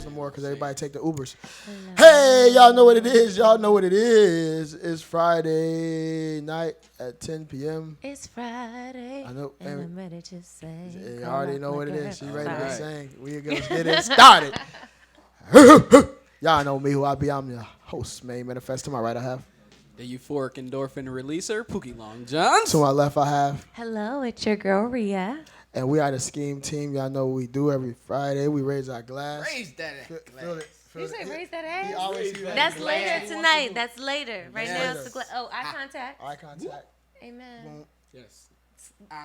cabs no more because everybody take the Ubers. Hey, y'all know what it is. Y'all know what it is. It's Friday night at 10 p.m. It's Friday. I know. And I'm ready to sing. You already know what it is. She ready to sing. We're going to get it started. Y'all know me, who I be. I'm the host, man. Manifest. To my right, I have. The euphoric endorphin releaser, Pookie Long John. To my left, I have. Hello, it's your girl, Rhea. And we are the SKEAM team. Y'all know what we do every Friday. We raise our glass. Raise that glass. You say raise that ass? That's later tonight. That's later. Right now, it's the eye contact. Eye contact. Amen. Yes.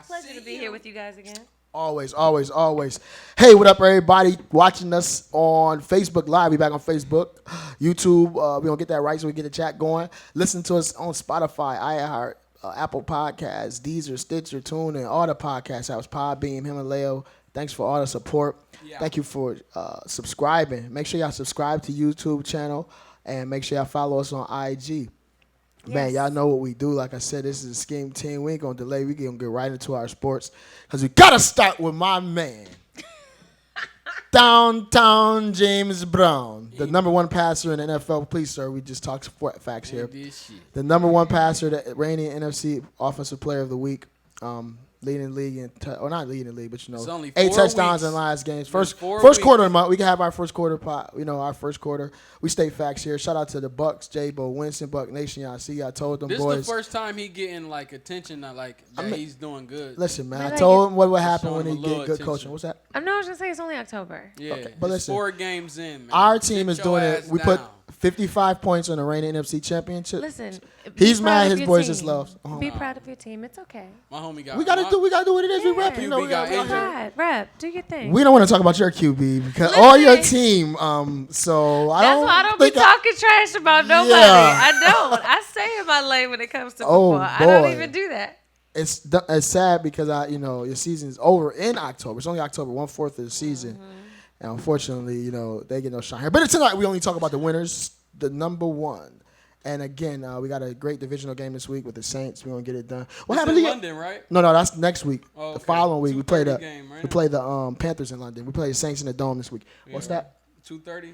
Pleasure to be here with you guys again. Always, always, always. Hey, what up, everybody watching us on Facebook Live? We back on Facebook, YouTube. We're going to get that right so we get the chat going. Listen to us on Spotify, iHeart, Apple Podcasts, Deezer, Stitcher, Tune, and all the podcast apps, Podbeam, Himalaya. Thanks for all the support. Yeah. Thank you for subscribing. Make sure y'all subscribe to YouTube channel, and make sure y'all follow us on IG. Yes. Man, y'all know what we do. Like I said, this is a SKEAM team. We ain't going to delay. We're going to get right into our sports because we got to start with my man, Downtown James Brown, the number one passer in the NFL. Please, sir, we just talked facts here. The number one passer, the reigning NFC Offensive Player of the Week, leading the league, or not leading the league, but 8 touchdowns in last games. First quarter of the month, we can have our first quarter pot. Our first quarter. We state facts here. Shout out to the Bucks, J-Bo Winston, Buck Nation. Y'all see, I told them this boys. This is the first time he getting attention. He's doing good. Listen, man, I told him what would happen when he get good coaching. What's that? I was gonna say it's only October. Yeah, okay. But listen, 4 games in. Man. Our team is doing it. We put 55 points on the reigning NFC Championship. Listen, he's mad. His boys just love. Be proud of your team. It's okay. My homie got. We gotta do what it is. Yeah. We rep. We got injured. Rep. Do your thing. We don't want to talk about your QB because all your team. So I don't. That's why I don't be talking trash about nobody. Yeah. I don't. I stay in my lane when it comes to football. I don't even do that. It's sad because your season is over in October. It's only October, 1/4 of the season. Mm-hmm. And unfortunately, they get no shine here. But tonight, we only talk about the winners, the number one. And again, we got a great divisional game this week with the Saints. We're going to get it done. What happened in London, right? No, that's next week. Oh, okay. The following week, we play the Panthers in London. We play the Saints in the Dome this week. Yeah. What's that? 2:30?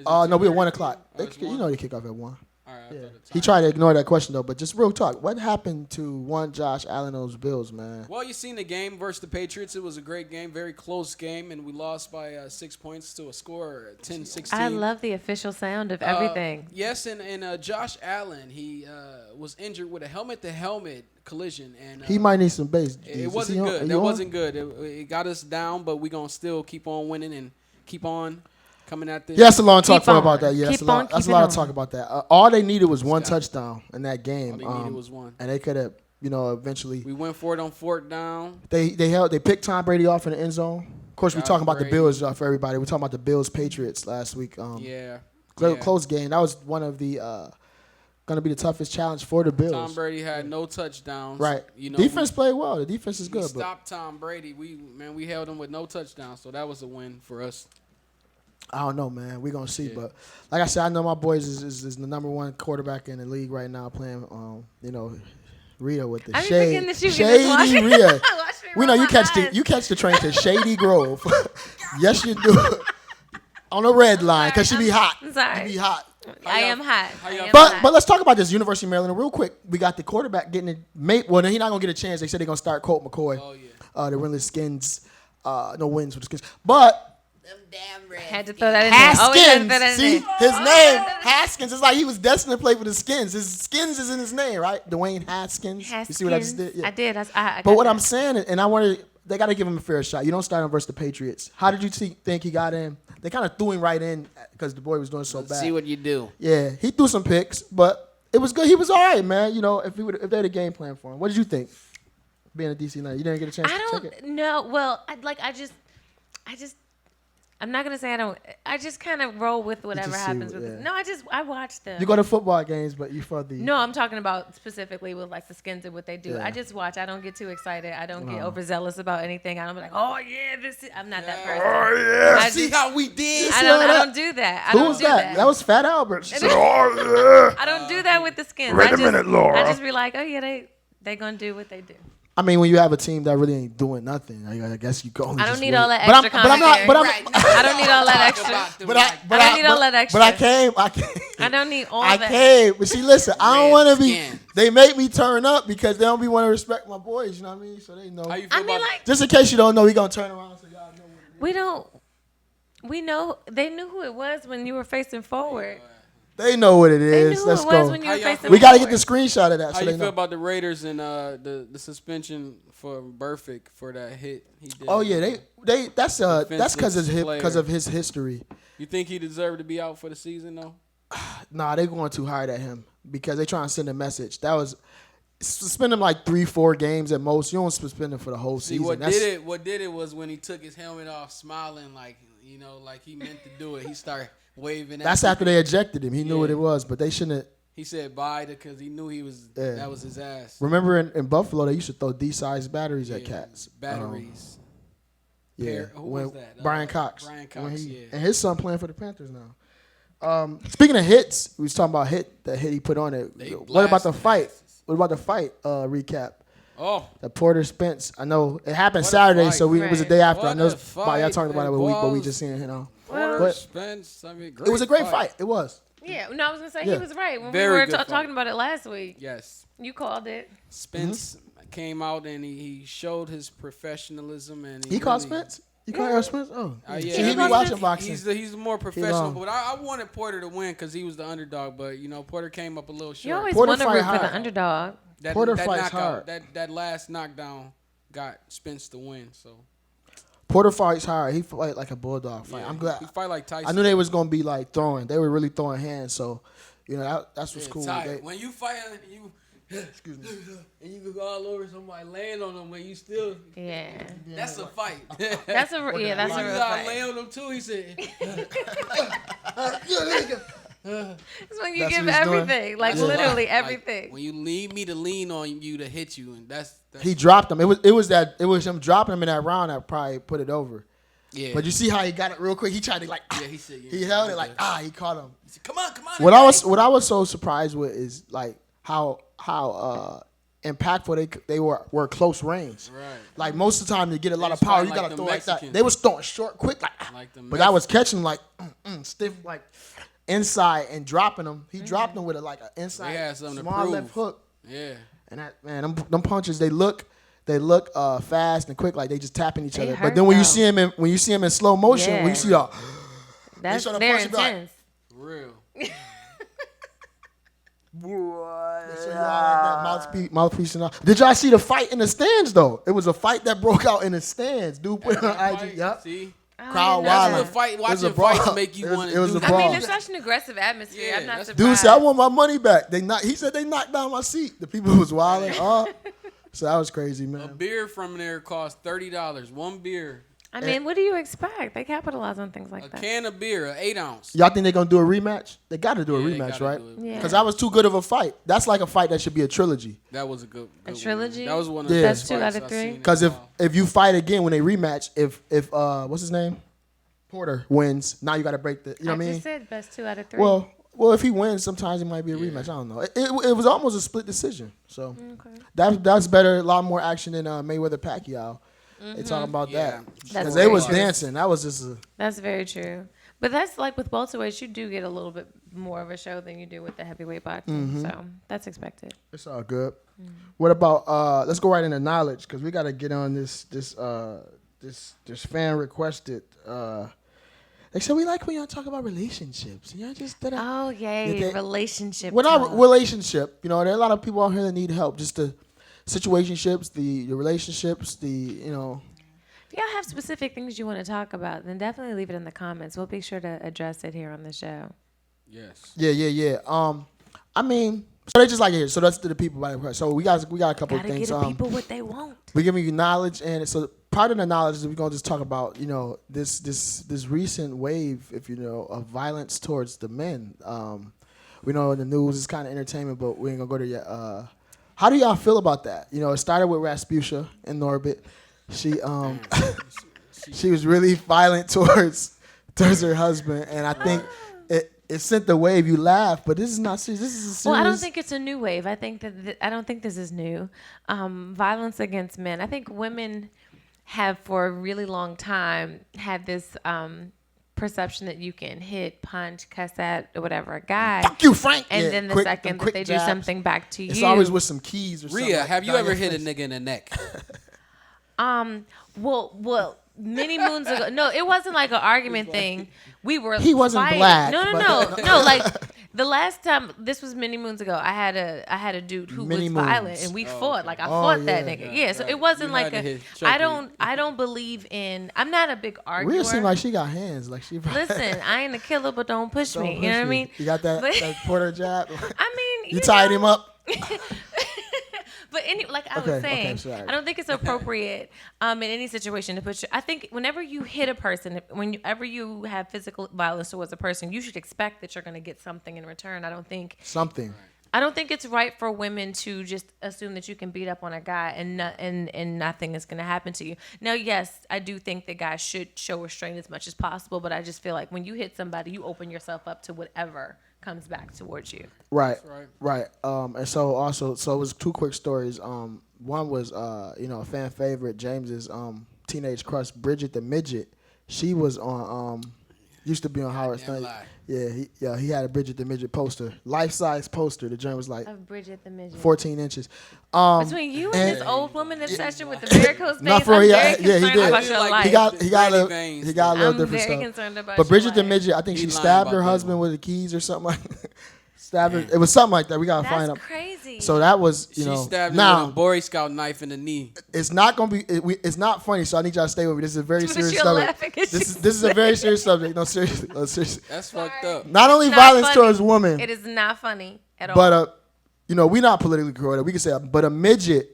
No, we're at 1 o'clock. They kick off at 1. All right, yeah. He tried to ignore that question, though. But just real talk, what happened to one Josh Allen, those Bills, man? Well, you seen the game versus the Patriots. It was a great game, very close game, and we lost by 6 points to a score 10-16. I love the official sound of everything. Yes, and Josh Allen, he was injured with a helmet-to-helmet collision. And he might need some base. It wasn't good. That wasn't good. It got us down, but we're going to still keep on winning and keep on coming at this. Yeah, that's a long talk about that. Yeah, that's a lot of talk about that. All they needed was one touchdown in that game. All they needed was one. And they could have, eventually. We went for it on 4th down. They picked Tom Brady off in the end zone. Of course, we're talking about the Bills for everybody. We're talking about the Bills Patriots last week. Close game. That was one of the going to be the toughest challenge for the Bills. Tom Brady had no touchdowns. Right. Defense played well. The defense is good. We stopped Tom Brady. We held him with no touchdowns, so that was a win for us. I don't know, man. We're going to see. Yeah. But like I said, I know my boys is the number one quarterback in the league right now playing, Rhea with the shady Rhea. We know you catch the train to Shady Grove. Yes, you do. On the red line because she be hot. Sorry. You be hot. I am hot. But let's talk about this University of Maryland real quick. We got the quarterback getting it. Well, he's not going to get a chance. They said they're going to start Colt McCoy. Oh, yeah. The winless Skins. No wins with the Skins. But them damn Reds. Had to throw that in there. Haskins. See, his name, Haskins. It's like he was destined to play for the Skins. His Skins is in his name, right? Dwayne Haskins. You see what I just did? Yeah. I did. But what I'm saying, and I wanted, they got to give him a fair shot. You don't start him versus the Patriots. How did you think he got in? They kind of threw him right in because the boy was doing so bad. See what you do. Yeah, he threw some picks, but it was good. He was all right, man. If they had a game plan for him. What did you think? Being a DC United, you didn't get a chance to check it? No. Well, I'm not gonna say I don't. I just kind of roll with whatever happens with it. No, I watch them. You go to football games, but you for the. No, I'm talking about specifically with like the Skins and what they do. Yeah. I just watch. I don't get too excited. I don't get overzealous about anything. I don't be like, oh yeah, this is. I'm not that person. Oh yeah. See how we did. I don't do that. Who was that? That was Fat Albert. I don't do that with the Skins. Wait a minute, Laura. I just be like, oh yeah, they gonna do what they do. I mean, when you have a team that really ain't doing nothing, I guess you go. I don't just need wait. all that But I'm, extra but I'm not. But I'm. commentary. I don't need all that extra. But I. But I don't need all that extra. But I came. I came. I don't need all I that. came. But see, listen. I don't want to be. Redskins. They make me turn up because they don't be want to respect my boys. You know what I mean? So they know. How you feel I mean, about like, Just in case you don't know, we gonna turn around so y'all know. we don't. We know they knew who it was when you were facing forward. They know what it They knew is. who Let's it was go. when you How were y'all facing We gotta get forward. the screenshot of that how so you they feel know. about the Raiders and the suspension for Burfict for that hit he did? Oh yeah, they. That's because Defensive of his history. You think he deserved to be out for the season though? Nah, they going too hard at him because they trying to send a message. That was suspend him like 3-4 games at most. You don't suspend him for the whole See, season. what did it was when he took his helmet off, smiling like like he meant to do it. He started waving. At That's people. after they ejected him. He knew what Yeah. it was, but they shouldn't. He said bye because he knew he was Yeah. that was his ass. Remember in Buffalo, they used to throw D-sized batteries at Yeah, cats. batteries. Yeah, Who when was that? Brian Cox. Brian When Cox, yeah. And his son playing for the Panthers now. Speaking of hits, we was talking about the hit he put on it. They What about the blasted fight? asses. What about the fight recap? Oh, The Porter Spence. I know it happened What a Saturday, fight. so it was the Right. day after. I What know a probably y'all fight, talking about it man. a week, but we Balls. just seeing Porter But- Spence. I mean, it was a great fight. It was. Yeah, no, I was gonna say Yeah. he was right when Very we were good fight. talking about it last week. Yes, You called it. Spence came out and he showed his professionalism and He called really- Spence. You call Earl Spence? Oh, Yeah, See, he he be called watching Spence. boxing. He's more professional, on. but I wanted Porter to win because he was the underdog. But Porter came up a little short. You always Porter want to fight root for hard. the underdog. that, Porter that fights knockout, hard. that last knockdown got Spence to win. So Porter fights hard. He fight like a bulldog fight. yeah, I'm glad. he fight like Tyson. I knew they was gonna be like throwing. They were really throwing hands. So, that's what's Yeah, cool. tight. They- When you fight, you excuse me. and you go all over somebody, land on them when you still. Yeah, That's a fight. that's a that's you a real gotta lay fight. on them too. He said. It's when you That's give what he's doing? everything, like That's a literally lot. Like, everything. when you need me to lean on you to hit you, and that's He dropped him. It was him dropping him in that round that probably put it over. yeah. But you see how he got it real quick. He tried to yeah, he said he held it like he caught him. He said, come on. What I was so surprised with is like how impactful they were close range. Right. Like most of the time, to get a lot They of power, fight you like gotta the throw like that. Mexicans. They was throwing short, quick, Like the but I was catching them like stiff, like inside and dropping them. He dropped them with an inside They had something to small left prove. hook. Yeah. And that man, them punches they look fast and quick, like they just tapping each They other. hurt, But then when you though. see him in slow motion, when Yeah. you see the That's try to they're punch you back. intense. Real. so you all like that mouthpiece and all. Did y'all see the fight in the stands though? It was a fight that broke out in the stands. Dude put it on IG. Yep. See? Crowd I wild. didn't know. That's what fight. It was a Watching fights brawl. make you It was- want it to was do a that. I brawl. mean, it's such an aggressive atmosphere. Yeah, I'm not that's- surprised. Dude said, "I want my money back." He said they knocked down my seat. The people was wilding. So that was crazy, A man. beer from there costs $30. One beer. I mean, what do you expect? They capitalize on things like A that. can of beer, an 8-ounce. Y'all think they're gonna do a rematch? They got to do a Yeah, they rematch, gotta right? do it. Yeah. Because that was too good of a fight. That's like a fight that should be a trilogy. That was a good one. trilogy? That was one of Yeah. the That's best 2 out fights of I've 3? seen in a Because while. if you fight again when they rematch, if what's his name, Porter wins, now you got to break the. You know I what I mean? just said best 2 out of 3. Well, if he wins, sometimes it might be a rematch. I don't know. It was almost a split decision. So okay. that's better. A lot more action than Mayweather Pacquiao. They talking about Yeah. that That's because they very was true. dancing. That was just a. That's very true. But that's like with welterweights, you do get a little bit more of a show than you do with the heavyweight boxing. So that's expected. It's all good. What about let's go right into knowledge because we got to get on this fan requested. They said we like when y'all talk about relationships. Y'all just Oh, yay. they- Relationship Well, not talk. relationship. You know, there are a lot of people out here that need help. Just the situationships, the relationships, If y'all have specific things you want to talk about, then definitely leave it in the comments. We'll be sure to address it here on the show. Yes. Yeah. I mean, so they just like it. So that's to the people by the press. So we got a couple Gotta of things. get the people what they want. We're giving you knowledge, and so part of the knowledge is we're gonna just talk about this recent wave, if you know, of violence towards the men. We know in the news is kind of entertainment, but we ain't gonna go to yet. How do y'all feel about that? You know, it started with Rasputia in Norbit. She she was really violent towards her husband, and I think it sent the wave. You laugh, but this is not serious. This is a serious. Well, I don't think it's a new wave. I think that I don't think this is new. Violence against men. I think women have for a really long time had this perception that you can hit, punch, cuss at, or whatever a guy. Fuck you, Frank. And Yeah, then the quick- second quick that they do jabs. something back to It's you. always with some keys or something. Rhea, like have you down ever your hit a face. nigga in the neck? Well, many moons ago. No, it wasn't like an argument thing. We were. He wasn't fighting. black, No. Like the last time, this was many moons ago. I had a dude who Many was moons. violent, and we fought. okay. Like I fought that yeah. nigga. Yeah, so it wasn't You like had to a. hit Chucky. I don't believe in. I'm not a big arguer. Rhea seemed like she got hands. Like she. Listen, I ain't a killer, but don't push Don't me. push You know what I me. mean? You got that, But- that Porter jab. I mean, You tied know, him up. But like I was Okay, saying, sorry. I don't think it's appropriate in any situation to put. I think whenever you hit a person, whenever you have physical violence towards a person, you should expect that you're going to get something in return. I don't think it's right for women to just assume that you can beat up on a guy and nothing is going to happen to you. Now, yes, I do think that guys should show restraint as much as possible, but I just feel like when you hit somebody, you open yourself up to whatever comes back towards you. Right. right. And so also, so it was two quick stories. One was, a fan favorite, James's teenage crush, Bridget the Midget. She was on, used to be on Howard Stern. lie. Yeah, he had a Bridget the Midget poster, life-size poster. The joint was like Of Bridget the Midget. 14 inches. Between you and this old woman obsession with the varicose veins, Not for I'm real. very Yeah, he concerned did. about your Like, life. He got Granny a veins. he got a little I'm different very stuff. concerned about But your Bridget the life. Midget, I think He she lying stabbed about her that husband one. with the keys or something like stabbed her. It was something like that. We gotta find That's out. crazy. So that was, She stabbed him now with a Boy Scout knife in the knee. it's not gonna be. It's not funny. So I need y'all to stay with me. This is a very But serious you're subject. laughing 'cause This is a very serious subject. No, seriously. No, seriously. That's fucked up. Not only Not violence funny. towards women, It is not funny at all. but we're not politically correct. We can say, but a midget.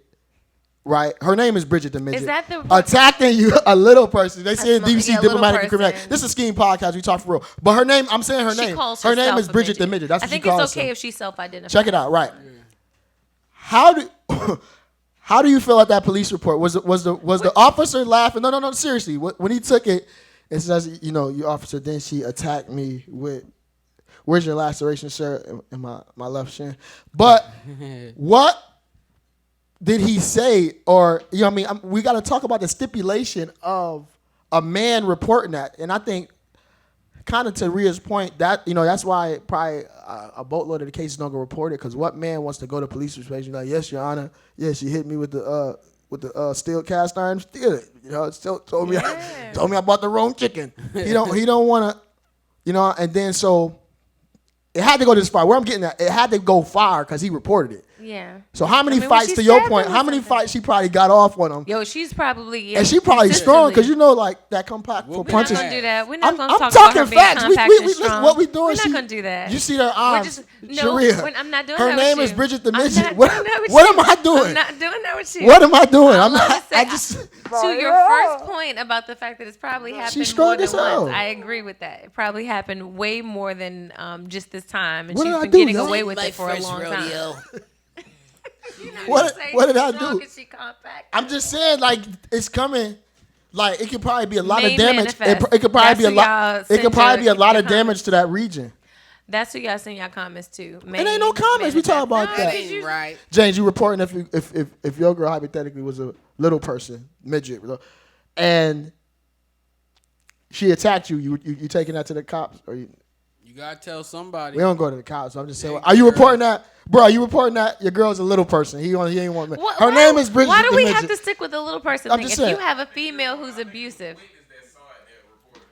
Right, her name is Bridget the Midget. Is that the- attacking you, a little person? They say in DVC yeah, little diplomatic and criminal. person. This is a SKEAM podcast. We talk for real. But her name, I'm saying her she name. calls Her name herself is a Bridget the Midget. That's I what think she calls it's okay herself. if she self-identifies. Check it out. Right. How do how do you feel at that police report? Was the officer laughing? No. Seriously, when he took it, it says, your officer. Then she attacked me with. Where's your laceration, sir? In my left shin. But what did he say? Or we got to talk about the stipulation of a man reporting that, and I think. Kind of to Rhea's point, that that's why probably a boatload of the cases don't get reported, because what man wants to go to police station like, yes, Your Honor, yes, she hit me with the steel cast iron steel. Still told me I bought the wrong chicken. He don't want to, and then so it had to go this far. Where I'm getting at, it had to go far because he reported it. Yeah. So how many when fights, she to your stabbed point, him how or many something. fights she probably got off on him? Yo, she's probably And she probably strong because like that compact for We'll be punches. We're not gonna do that. We're not I'm gonna talk talking about her being facts. compact and Listen, strong. what we doing? We're not gonna do that. You see her arms. No, Sharia. I'm not doing her that name with is you. Bridget the I'm Midget. not What, doing that with what you. am I doing? I'm not doing that with you. What am I doing? All I'm not. gonna say, I just. to your first point about the fact that it's probably happened strong more than as hell. once. I agree with that. It probably happened way more than just this time, and What she's did I been do, getting y'all? away with it for a long time. What did I do? Is she compact? I'm just saying, like, it's coming. Like, it could probably be a lot May of damage. It manifest. could probably That's be a who lot. y'all It send could probably be a your lot of comments. damage to that region. That's who y'all send y'all comments to. It ain't no comments. We talk about that. Right. James, you reporting if your girl hypothetically was a little person, midget, and she attacked you, you taking that to the cops, or you? You gotta tell somebody. We don't go to the cops. So I'm just saying. Are you reporting that, bro? Are you reporting that your girl's a little person? He ain't want me. Her name is Bridget. Why do the we Midget. have to stick with the little person I'm thing? If just saying. you have a female who's abusive,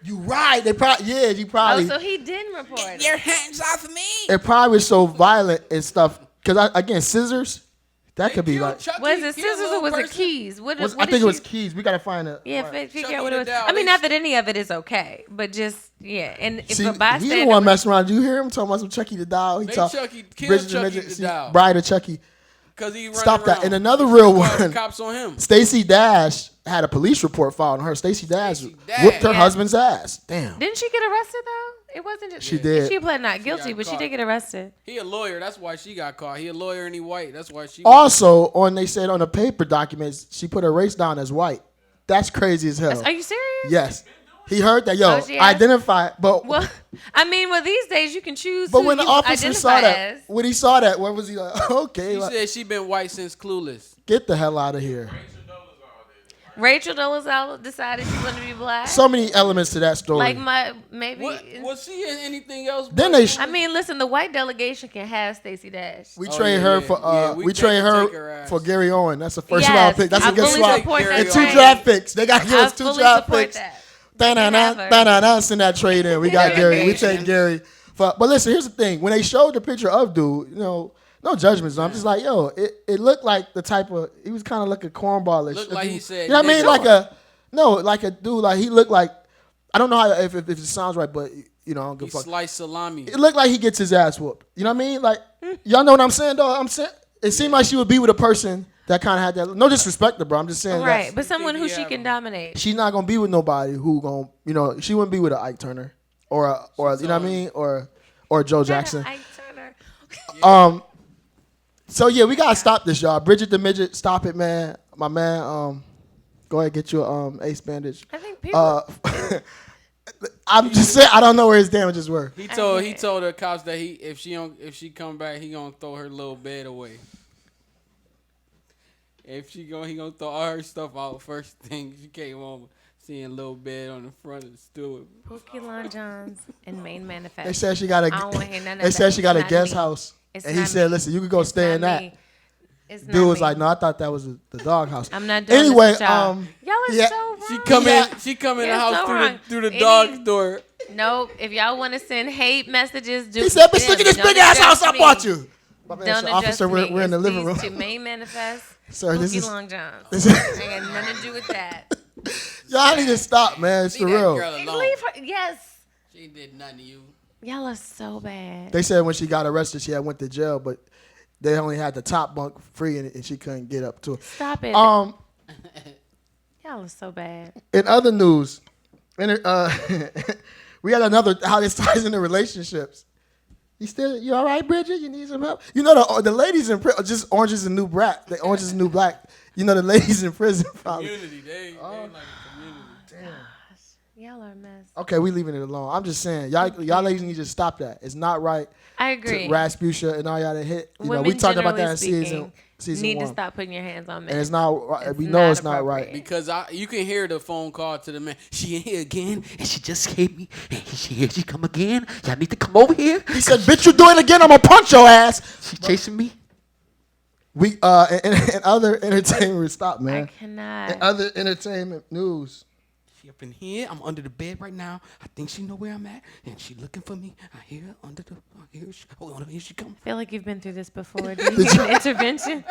You right? They probably you probably. so he didn't report it. Your hands off of me. It probably was so violent and stuff. Because again, scissors. That could be like. Was it scissors or was it keys? What I think it was keys. We gotta find it. Yeah, Right. figure Chucky out what it was. the doll. I mean, not that any of it is okay, but just and if See, a he bystander, didn't want to mess around. Did you hear him talking about some Chucky the doll? He They talked. Chucky- kill Bridget Chucky Midget, the see, doll. Bride of Chucky. Because he running Stop that. around. And another real Call the one. cops on him. Stacey Dash had a police report filed on her. Stacey Dash whipped her Yeah. husband's ass. Damn. didn't she get arrested though? It wasn't just She did. She pled not guilty, got but she caught. did get arrested. He a lawyer. That's why she got caught. He a lawyer and he white. That's why she. Also, they said on the paper documents, she put her race down as white. That's crazy as hell. Are you serious? Yes. He heard that. Yo, Oh, she asked? identify. But Well, I mean, these days you can choose. but who when the you officer saw identify that, as. when he saw that, what was he like? Okay, She like, said she been white since Clueless. get the hell out of here. Rachel Dolezal decided she wanted to be black. So many elements to that story. Like maybe. What was she in anything else? Then but they Clueless? I mean, listen, the white delegation can have Stacey Dash. we Oh, trade yeah, her yeah. for Yeah, we they trade can take her her ass. for Gary Owen. That's a first Yes, round pick. That's I a good fully swap. support that And 2 trade. draft picks. They got to give I us 2 fully draft support picks. that. Da-na-na, send that trade in. We got Gary. We take Gary. But listen, here's the thing. When they showed the picture of dude, no judgments. I'm just like, yo, it looked like the type of, he was kind of like a cornballish. Looked like he said You know what I mean? nigga. Like a dude, like he looked like, I don't know how if it sounds right, but I don't give He a fuck. sliced salami. It looked like he gets his ass whooped. You know what I mean? Like, y'all know what I'm saying, though? I'm saying, it seemed like she would be with a person that kind of had that, no disrespect to bro, I'm just saying Right, that but someone who think he she have can him. dominate. she's not going to be with nobody who going, she wouldn't be with an Ike Turner or you know what I mean? Or Joe Jackson. Ike Turner. So yeah, we gotta stop this, y'all. Bridget the Midget, stop it, man. My man, go ahead get your ace bandage. I think people. I'm just saying I don't know where his damages were. He told her cops that if she come back, he gonna throw her little bed away. If he gonna throw all her stuff out first thing. She came home seeing little bed on the front of the stool. Pookie Long Johns and Main Manifest. They said she got I don't wanna hear none of they said that. she got a It's not guest me. house, It's and he not said, me. "Listen, you can go It's stay in not that." me. It's Dude not was me. like, "No, I thought that was the doghouse." I'm not doing Anyway, this with y'all. Y'all are yeah. so wrong. She come in the You're house so through wrong. through the Any- dog door. Nope. If y'all want to send hate messages, do He said, "Bitch, them. look at this Don't big ass address house I me. bought you." My man, Don't so address officer, me. we're in the It's living room. these two Main Manifest. Sir, this Pookie is Long Johns. this I is- ain't got nothing to do with that. y'all need to stop, man. It's for Leave that real. girl alone. Leave her. Yes. She ain't did nothing to you. Y'all are so bad. They said when she got arrested, she had went to jail, but they only had the top bunk free, and she couldn't get up to it. Stop it. Um, Y'all are so bad. in other news, we got another how this ties into relationships. You all right, Bridget? You need some help? You know the ladies in prison, just Orange is the New Black. The Orange is the New Black. You know the ladies in prison. Probably. Community, they like a community. Y'all are a mess. Okay, we leaving it alone. I'm just saying, y'all ladies need to stop that. It's not right. I agree. To Rasputia and all y'all that hit. Women, We talked about that in generally season speaking, need 1. to stop putting your hands on men. And it's not. It's We know not it's not right. appropriate. Because you can hear the phone call to the man. She in here again, and she just hit me. And here she come again. Y'all need to come over here. He said, "Bitch, you do it again, I'm gonna punch your ass." She chasing me. We in other entertainment, stop, I man. cannot. In other entertainment news, She up in here. I'm under the bed right now. I think she know where I'm at, and she looking for me. I hear her under the. Hold on, here she come. I feel like you've been through this before. Do you need an intervention?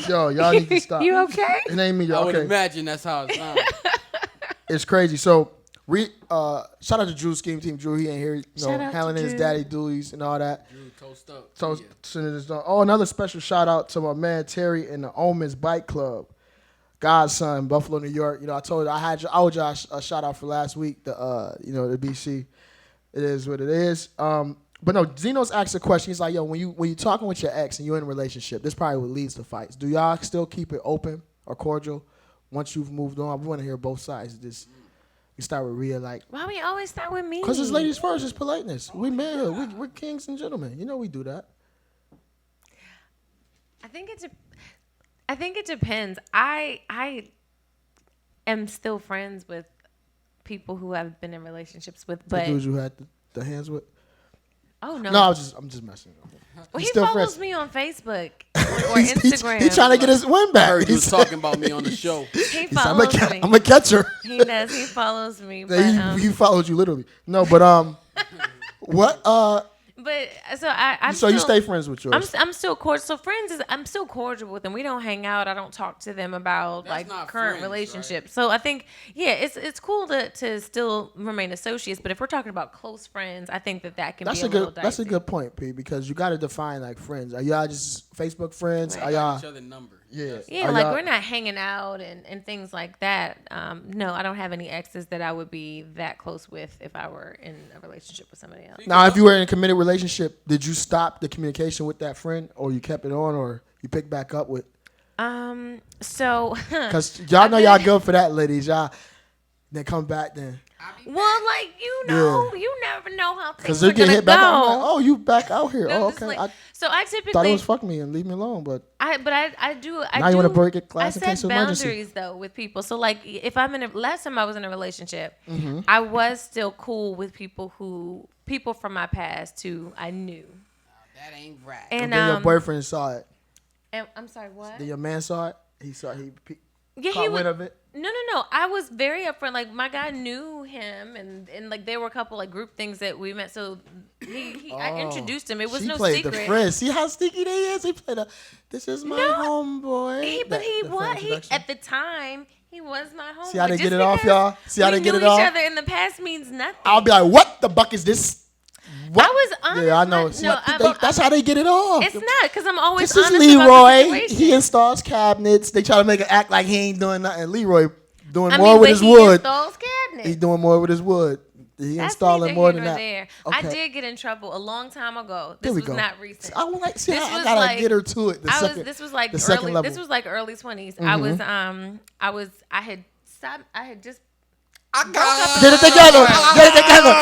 yo, y'all need to stop. You okay? It ain't me, I y'all. would Okay, imagine that's how it sounds. it's crazy. So shout out to Drew's scheme team. Drew, he ain't here, Shout out to handling his Drew. daddy duties and all that. Dude, toast up. So Yeah. sending this down. Oh, another special shout out to my man Terry and the Omens Bike Club, Godson, Buffalo, New York. I told you I owed y'all a shout out for last week. The BC. It is what it is. But no, Zeno's asked a question. He's like, yo, when you talking with your ex and you're in a relationship, this probably what leads to fights. Do y'all still keep it open or cordial once you've moved on? We want to hear both sides. You start with Rhea, like, Why we always start with me? because it's ladies first, it's politeness. We manhood. We're kings and gentlemen. You know we do that. I think it depends. I am still friends with people who I've been in relationships with, The but dudes you had the hands with. oh no, No, I'm just messing. well, He's he still follows friends. me on Facebook or He's Instagram. trying to get his win I back. heard you He was said- talking about me on the show. He he said, follows me. I'm a catcher. He does. He follows me. But, He followed you literally. No, but what? but so I'm So still, you stay friends with yours? I'm still cordial. So I'm still cordial with them. We don't hang out. I don't talk to them about That's like not current friends, relationships. So I think it's cool to still remain associates. But if we're talking about close friends, I think that can That's be a little good. dicey. That's a good point, P. Because you got to define like friends. Are y'all just Facebook friends? Right. Are y'all? Each other number. Yeah. Yeah, Are like y'all- we're not hanging out and things like that. No, I don't have any exes that I would be that close with if I were in a relationship with somebody else. Now, if you were in a committed relationship, did you stop the communication with that friend, or you kept it on, or you picked back up with? So Because y'all know y'all good for that, ladies. Y'all Then come back then. Well, like you never know how things Because are they get gonna hit back. I'm go. like, oh, you back out here. No, Oh, just okay. like- I so I typically thought it was fuck me and leave me alone, but I Now you wanna break it, class I in case set of emergency. boundaries though with people. So like if I'm in a last time I was in a relationship, Mm-hmm. I was still cool with people from my past who I knew. That ain't right. And then your boyfriend saw it. and, I'm sorry, what? Then your man saw it. He Yeah, caught he was. wind of it. No. I was very upfront. Like my guy knew him, and like there were a couple like group things that we met. So I introduced him. It was She no played secret. the friend. See how sneaky they is? He played this is my homeboy. At the time he was my homeboy. See how they Just get it off, because y'all? See how they get it we knew off? each other in the past means nothing. I'll be like, what the buck is this? What? I was honest. Yeah, I know. See, that's how they get it off. It's not because I'm always This is honest about the Leroy. situation. He installs cabinets. They try to make it act like he ain't doing nothing. Leroy doing I more mean, with but his he wood. installs cabinets. He's doing more with his wood. He That's installing neither more here than nor that. there. Okay. I did get in trouble a long time ago. There This we was go. not recent. I would like see. This I was gotta like- get her to it. This was like the second early. level. This was like early 20s. I had stopped. I had just Get it together. Get it together.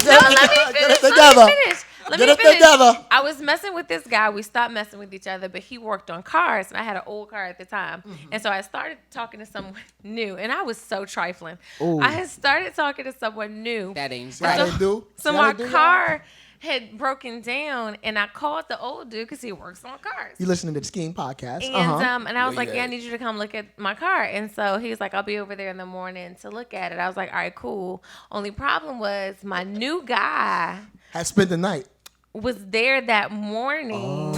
Get it together. Let Get me it finish. together. I was messing with this guy. We stopped messing with each other, but he worked on cars, and I had an old car at the time. And so I started talking to someone new, and I was so trifling. Ooh. I had started talking to someone new. That ain't See how right. they do? So See how my they do, y'all? car had broken down, and I called the old dude because he works on cars. You listening to the SKEAM podcast? And I was Where like, you yeah, I at? need you to come look at my car. And so he was like, I'll be over there in the morning to look at it. I was like, all right, cool. Only problem was my new guy Had spent the night. was there that morning.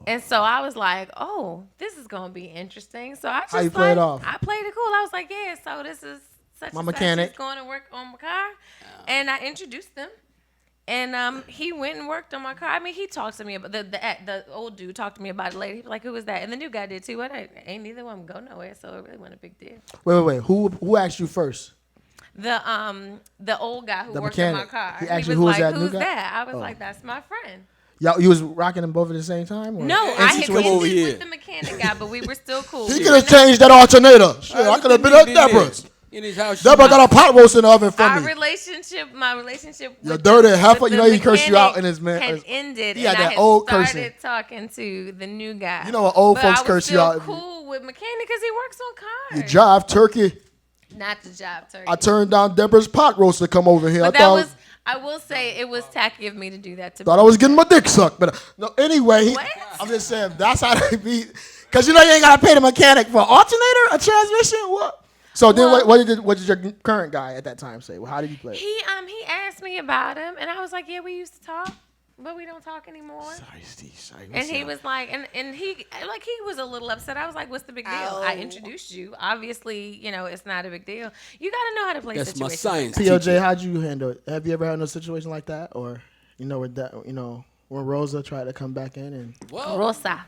And so I was like, oh, this is going to be interesting. So I just How you play it off? I played it cool. I was like, yeah, so this is such My and mechanic. such. He's going to work on my car. And I introduced him. And he went and worked on my car. I mean, he talked to me about the old dude talked to me about it later. He was like, "Who was that?" And the new guy did too. But ain't neither one go nowhere, so it really wasn't a big deal. Wait. Who asked you first? The old guy who The worked on my mechanic. car. He asked was you, who was like, that new "Who's guy?" that?" I was Oh. like, "That's my friend." Y'all, you was rocking them both at the same time? Or? No, And I had situation- over ended here. with the mechanic guy, but we were still cool. He We could were have not- changed that alternator. Shit, I could have been at Deborah's. In his house. Deborah got a pot roast in the oven for my me. relationship Your with dirty the- heifer, with you the know he cursed you out mechanic in his man. had ended, He had and that I had old started cursing. talking to the new guy. You know what old but folks I was curse you still out. cool with mechanic because he works on You cars. jive turkey. Not the job, turkey. I turned down Deborah's pot roast to come over here. but I that thought was. I will say it was tacky of me to do that to. I was getting my dick sucked, but no. Anyway, What? I'm just saying that's how they be. Cause you know you ain't gotta pay the mechanic for an alternator, a transmission, what? So then, Well- what did your current guy at that time say? Well, how did you play? He asked me about him, and I was like, yeah, we used to talk, but we don't talk anymore. Sorry, Steve. Sorry. And he was like, and he was a little upset. I was like, "What's the big deal? I introduced you. Obviously, it's not a big deal. You got to know how to play That's my situations." science. POJ, how'd you handle it? Have you ever had a situation like that, or with that, when Rosa tried to come back in and Well, Rosa.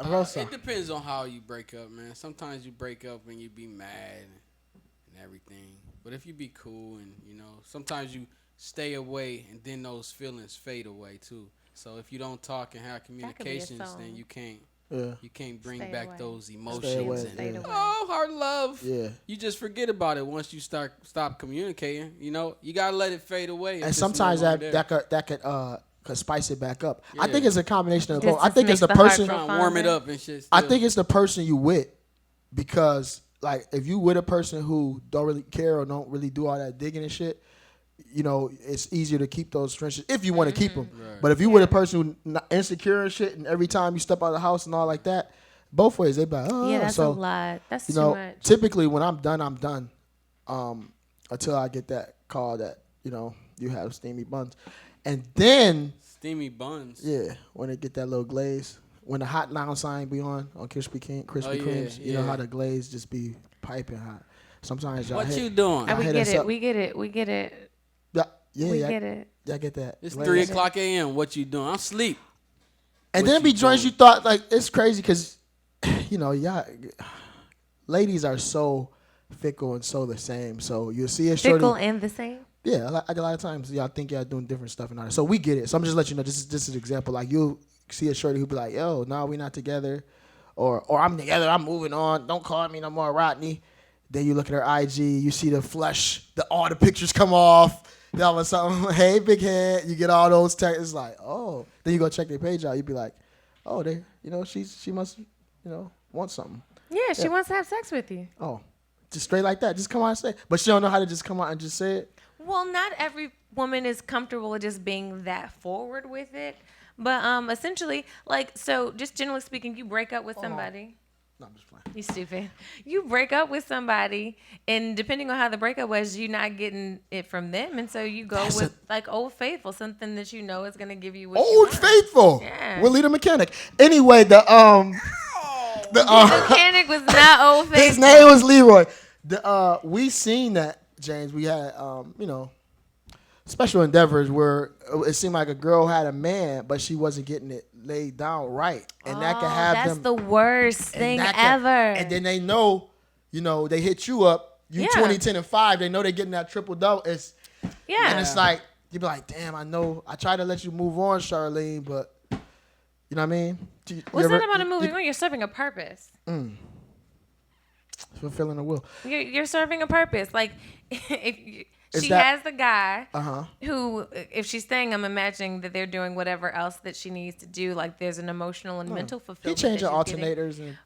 Rosa? it depends on how you break up, man. Sometimes you break up and you be mad and everything. But if you be cool and, sometimes you stay away and then those feelings fade away too. So if you don't talk and have could be a communications, song. then you can't bring Stay back away. those Stay emotions away, and yeah. away. oh, hard love. Yeah. You just forget about it once you stop communicating. You gotta let it fade away. And It's just no sometimes longer there. that could spice it back up. I Yeah. think it's a combination of This both. I just think it's makes the the heart person. feel trying to warm it fonder. up and shit. I still. think it's the person you with, because like if you with a person who don't really care or don't really do all that digging and shit, it's easier to keep those friendships if you want to keep them. Right. But if you with a person who not insecure and shit, and every time you step out of the house and all like that, both ways they be like, oh, Yeah, that's so a lot. That's you too know, much. typically when I'm done. Until I get that call that you have steamy buns, and then steamy buns. when they get that little glaze, when the hot lounge sign be on Krispy Kremes, you know how the glaze just be piping hot. Sometimes y'all What hit, you doing? I we hit get us it. up. We get it. We get it. Yeah, We yeah, get it. y'all get that. It's glaze. 3:00 a.m. What you doing? I'm asleep. And What then be you joints doing? you thought like it's crazy because y'all ladies are so fickle and so the same. So you'll see a shorty. Fickle and the same. Yeah, a lot of times y'all think y'all doing different stuff and all that. So we get it. So I'm just letting you know this is an example. Like you'll see a shorty who be like, yo, no, we not together, or I'm together, I'm moving on. Don't call me no more, Rodney. Then you look at her IG, you see the flesh, all the pictures come off. Then all of a sudden, hey, big head, you get all those texts. It's like, oh. Then you go check their page out. You be like, oh, she must, want something. Yeah, she wants to have sex with you. Oh, just straight like that. Just come out and say it. But she don't know how to just come out and just say it. Well, not every woman is comfortable with just being that forward with it. But essentially, so just generally speaking, you break up with somebody. No, I'm just playing. You stupid. You break up with somebody, and depending on how the breakup was, you're not getting it from them, and so you go with Old Faithful, something that you know is gonna give you what you want. Old Faithful. Yeah. Willie the Mechanic. Anyway, the mechanic was not Old Faithful. His name was Leroy. We seen that, James. We had special endeavors where it seemed like a girl had a man, but she wasn't getting it laid down right, and that can have that's them. the worst thing ever. And then they know, they hit you up. You 20, 10, and 5. They know they're getting that triple double. And it's like you be like, damn, I know. I try to let you move on, Charlene, but you know what I mean. What's that about a movie? You're serving a purpose. Fulfilling a will. You're serving a purpose. Like if she has the guy who, if she's staying, I'm imagining that they're doing whatever else that she needs to do. Like there's an emotional and mental fulfillment. He changing alternators and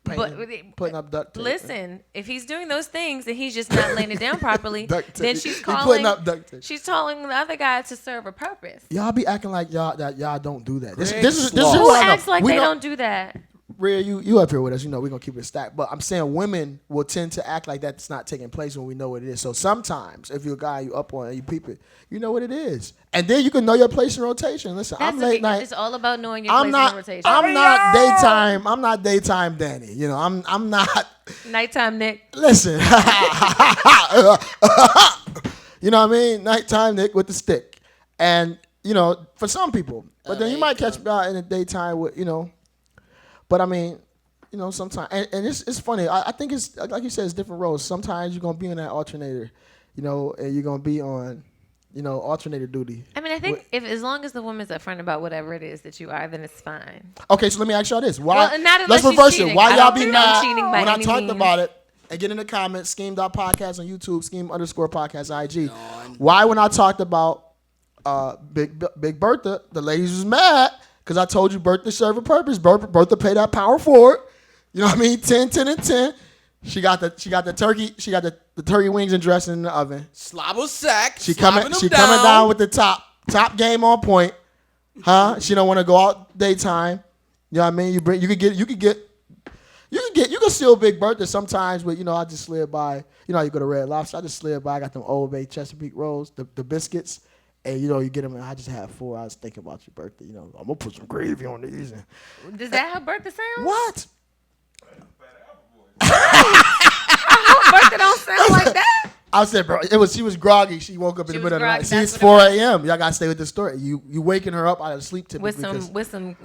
putting up duct tape. Listen, if he's doing those things and he's just not laying it down properly, then she's putting up duct tape. She's calling the other guy to serve a purpose. Y'all be acting like y'all don't do that. This is who acts like they don't do that. Rhea, you up here with us. We're going to keep it stacked. But I'm saying women will tend to act like that's not taking place when we know what it is. So sometimes if you're a guy, you up on it, you peep it, you know what it is. And then you can know your place in rotation. Listen, I'm late night. It's all about knowing your place in rotation. I'm not daytime. I'm not daytime Danny. I'm not. Nighttime Nick. Listen. You know what I mean? Nighttime Nick with the stick. And, for some people. But then you might catch me out in the daytime with, But I mean, sometimes, and it's funny. I think it's like you said, it's different roles. Sometimes you're gonna be on that alternator, and you're gonna be on, alternator duty. I mean, I think if as long as the woman's upfront about whatever it is that you are, then it's fine. Okay, so let me ask y'all this: Why? Well, let's reverse it. Why y'all be mad when I talked about it? And get in the comments, Scheme.podcast on YouTube, Scheme_podcast IG. Why when I talked about Big Bertha, the ladies was mad. Because I told you Bertha served a purpose. Bertha paid that power forward. You know what I mean? 10, 10, and 10. She got the turkey. She got the turkey wings and dressing in the oven. Slobber sack. She coming down with the top game on point. Huh? She don't want to go out daytime. You know what I mean? You can steal Big Bertha sometimes, but I just slid by. You go to Red Lobster. I just slid by. I got them Old Bay Chesapeake rolls, the biscuits. And you get them. And I just had 4 hours thinking about your birthday. I'm gonna put some gravy on these. Does that how Bertha sounds? What? I hope Bertha don't sound like that. I said, bro, she was groggy. She woke up in the middle of the night. See, it's 4 a.m. Y'all gotta stay with the story. You waking her up out of sleep typically with some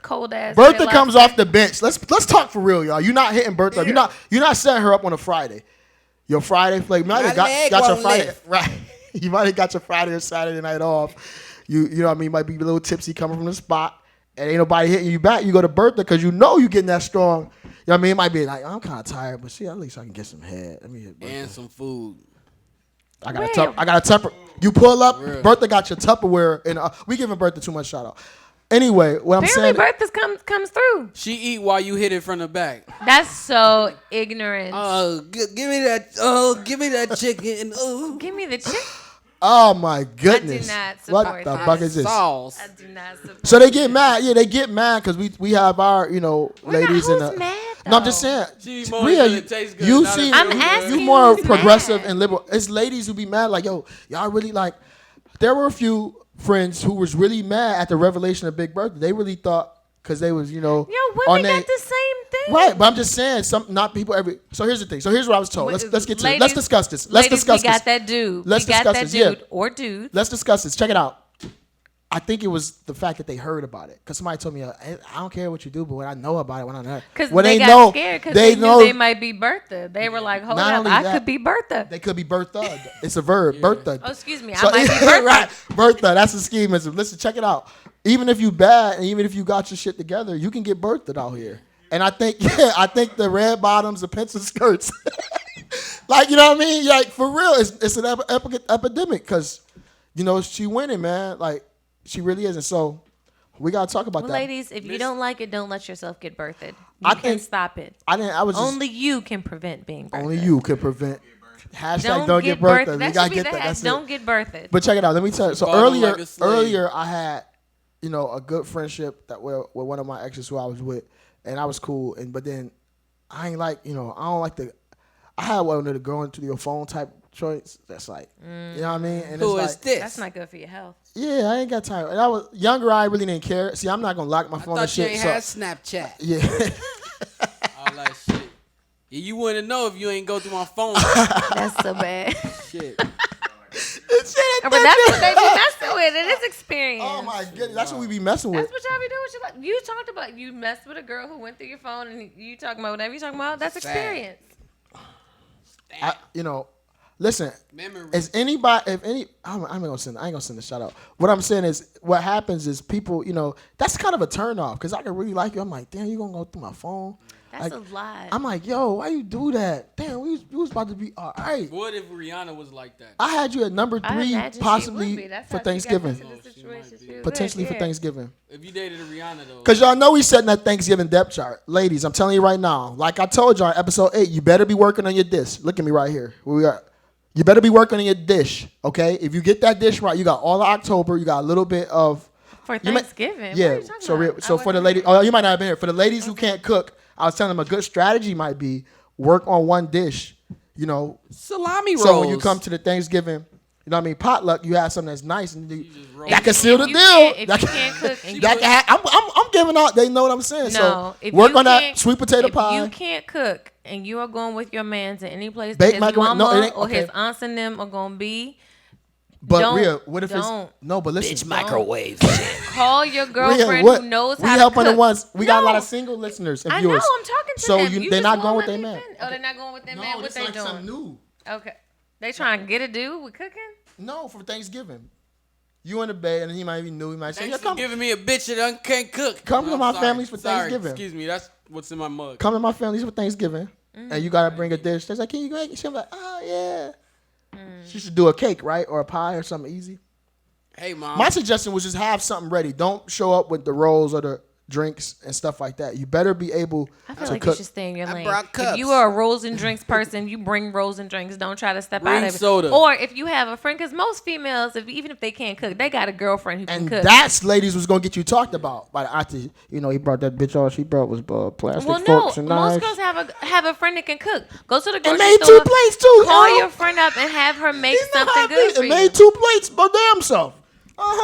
cold ass. Bertha comes off the bench. Let's talk for real, y'all. You're not hitting Bertha. Yeah. You're not setting her up on a Friday. Your Friday flight. Got your Friday right. You might have got your Friday or Saturday night off. You know what I mean? You might be a little tipsy coming from the spot. And ain't nobody hitting you back. You go to Bertha because you getting that strong. You know what I mean? It might be like, I'm kind of tired, but see, at least I can get some head. Let me hit Bertha. And some food. I got a Tupperware. You pull up, really? Bertha got your Tupperware. And we giving Bertha too much shout out. Anyway, what I'm saying. Bertha comes through. She eat while you hit it from the back. That's so ignorant. Give me that. Oh, give me that chicken. Oh, give me the chicken. Oh my goodness! I do not support what the fuck is this? Sauce. I do not support. So they get mad. Yeah, they get mad because we have our ladies in the. Mad, no, I'm just saying. You see, I'm asking you more who's progressive mad. and liberal. It's ladies who be mad like, yo, y'all really like. There were a few friends who was really mad at the revelation of Big Bertha. They really thought because they was women got the same thing. Right, but I'm just saying not people every. So here's the thing. So here's what I was told. Let's get to it. Let's discuss this. We got that dude. Let's discuss this. Yeah. Or dude. Let's discuss this. Check it out. I think it was the fact that they heard about it because somebody told me, I don't care what you do, but when I know about it, when I know, because they got scared because they knew they might be Bertha. They were like, hold up, I could be Bertha. They could be Bertha. It's a verb, Bertha. Oh, excuse me, I might be Bertha. Right, Bertha. That's a schemism. Listen, check it out. Even if you bad and even if you got your shit together, you can get Bertha out here. And I think the red bottoms, the pencil skirts. Like, you know what I mean? Like, for real, it's an epidemic because, you know, she winning, man. Like, she really isn't. So, we got to talk about that. Ladies, if you don't like it, don't let yourself get birthed. You can't stop it. Only you can prevent being birthed. Only you can prevent. Hashtag don't get birthed. That should be the hashtag. Don't get birthed. But check it out. Let me tell you. So, earlier, I had, you know, a good friendship with one of my exes who I was with, and I was cool. But then I ain't like, you know, I don't like I had one of the go into your phone type joints. That's like, you know what I mean? And who it's is this? That's not good for your health. Yeah, I ain't got time. And I was younger. I really didn't care. See, I'm not gonna lock my phone and shit. I thought you ain't had Snapchat. Yeah. All that shit. Yeah, you wouldn't know if you ain't go through my phone. That's so bad. Shit. But that's what they be messing with. It is experience. Oh my goodness, that's what we be messing with. That's what y'all be doing with your life. You talked about you messed with a girl who went through your phone, and you talking about whatever you talking about. That's experience. You know, listen. Memory. Is anybody? If any, I ain't gonna send a shout out. What I'm saying is, what happens is people, you know, that's kind of a turn off because I can really like you. I'm like, damn, you gonna go through my phone? That's like, a lot. I'm like, yo, why you do that? Damn, we was about to be all right. What if Rihanna was like that? I had you at number 3, possibly for Thanksgiving. Potentially for Thanksgiving. If you dated a Rihanna though. Because y'all know we setting that Thanksgiving depth chart. Ladies, I'm telling you right now, like I told y'all in episode 8, you better be working on your dish. Look at me right here. Where we are. You better be working on your dish, okay? If you get that dish right, you got all of October, you got a little bit of... For Thanksgiving? Yeah, so for the ladies... Oh, you might not have been here. For the ladies who can't cook, I was telling them a good strategy might be work on one dish, you know. Salami rolls. So when you come to the Thanksgiving, you know what I mean, potluck, you have something that's nice. And that can seal the deal. If you can't cook. I'm giving out, they know what I'm saying. No, so work on that sweet potato pie. If you can't cook and you are going with your man to any place Baked that his macaroni- mama no, or his aunts and them are going to be, but Rhea, what if it's no? But listen, bitch microwave shit. Call your girlfriend who knows how to cook. We helping the ones. We got a lot of single listeners and viewers. I know. I'm talking to so them. So they're not going with their man. Oh, they're not going with their man. What they doing? Something new. Okay, they trying to get a dude with cooking. No, for Thanksgiving. You in the bed, and he might be new. He might say, "Thanks for giving me a bitch that can't cook." Come to my family's for Thanksgiving. Excuse me, that's what's in my mug. Come to my family's for Thanksgiving, and you gotta bring a dish. They're like, "Can you make it?" She's like, "Oh yeah." She should do a cake, right, or a pie, or something easy. Hey, mom. My suggestion was just have something ready. Don't show up with the rolls or the drinks and stuff like that. You better be able I feel to like cook. You should stay in your lane. Cups. If you are a rolls and drinks person, you bring rolls and drinks. Don't try to step out of it. Soda. Or if you have a friend, because most females, even if they can't cook, they got a girlfriend who can cook. And that's, ladies, was going to get you talked about by the auntie. You know, he brought that bitch all she brought was plastic forks and knives. Most girls have a friend that can cook. Go to the grocery store. It made 2 plates, too. Call your friend up and have her make something good for you. It made 2 plates by damn self.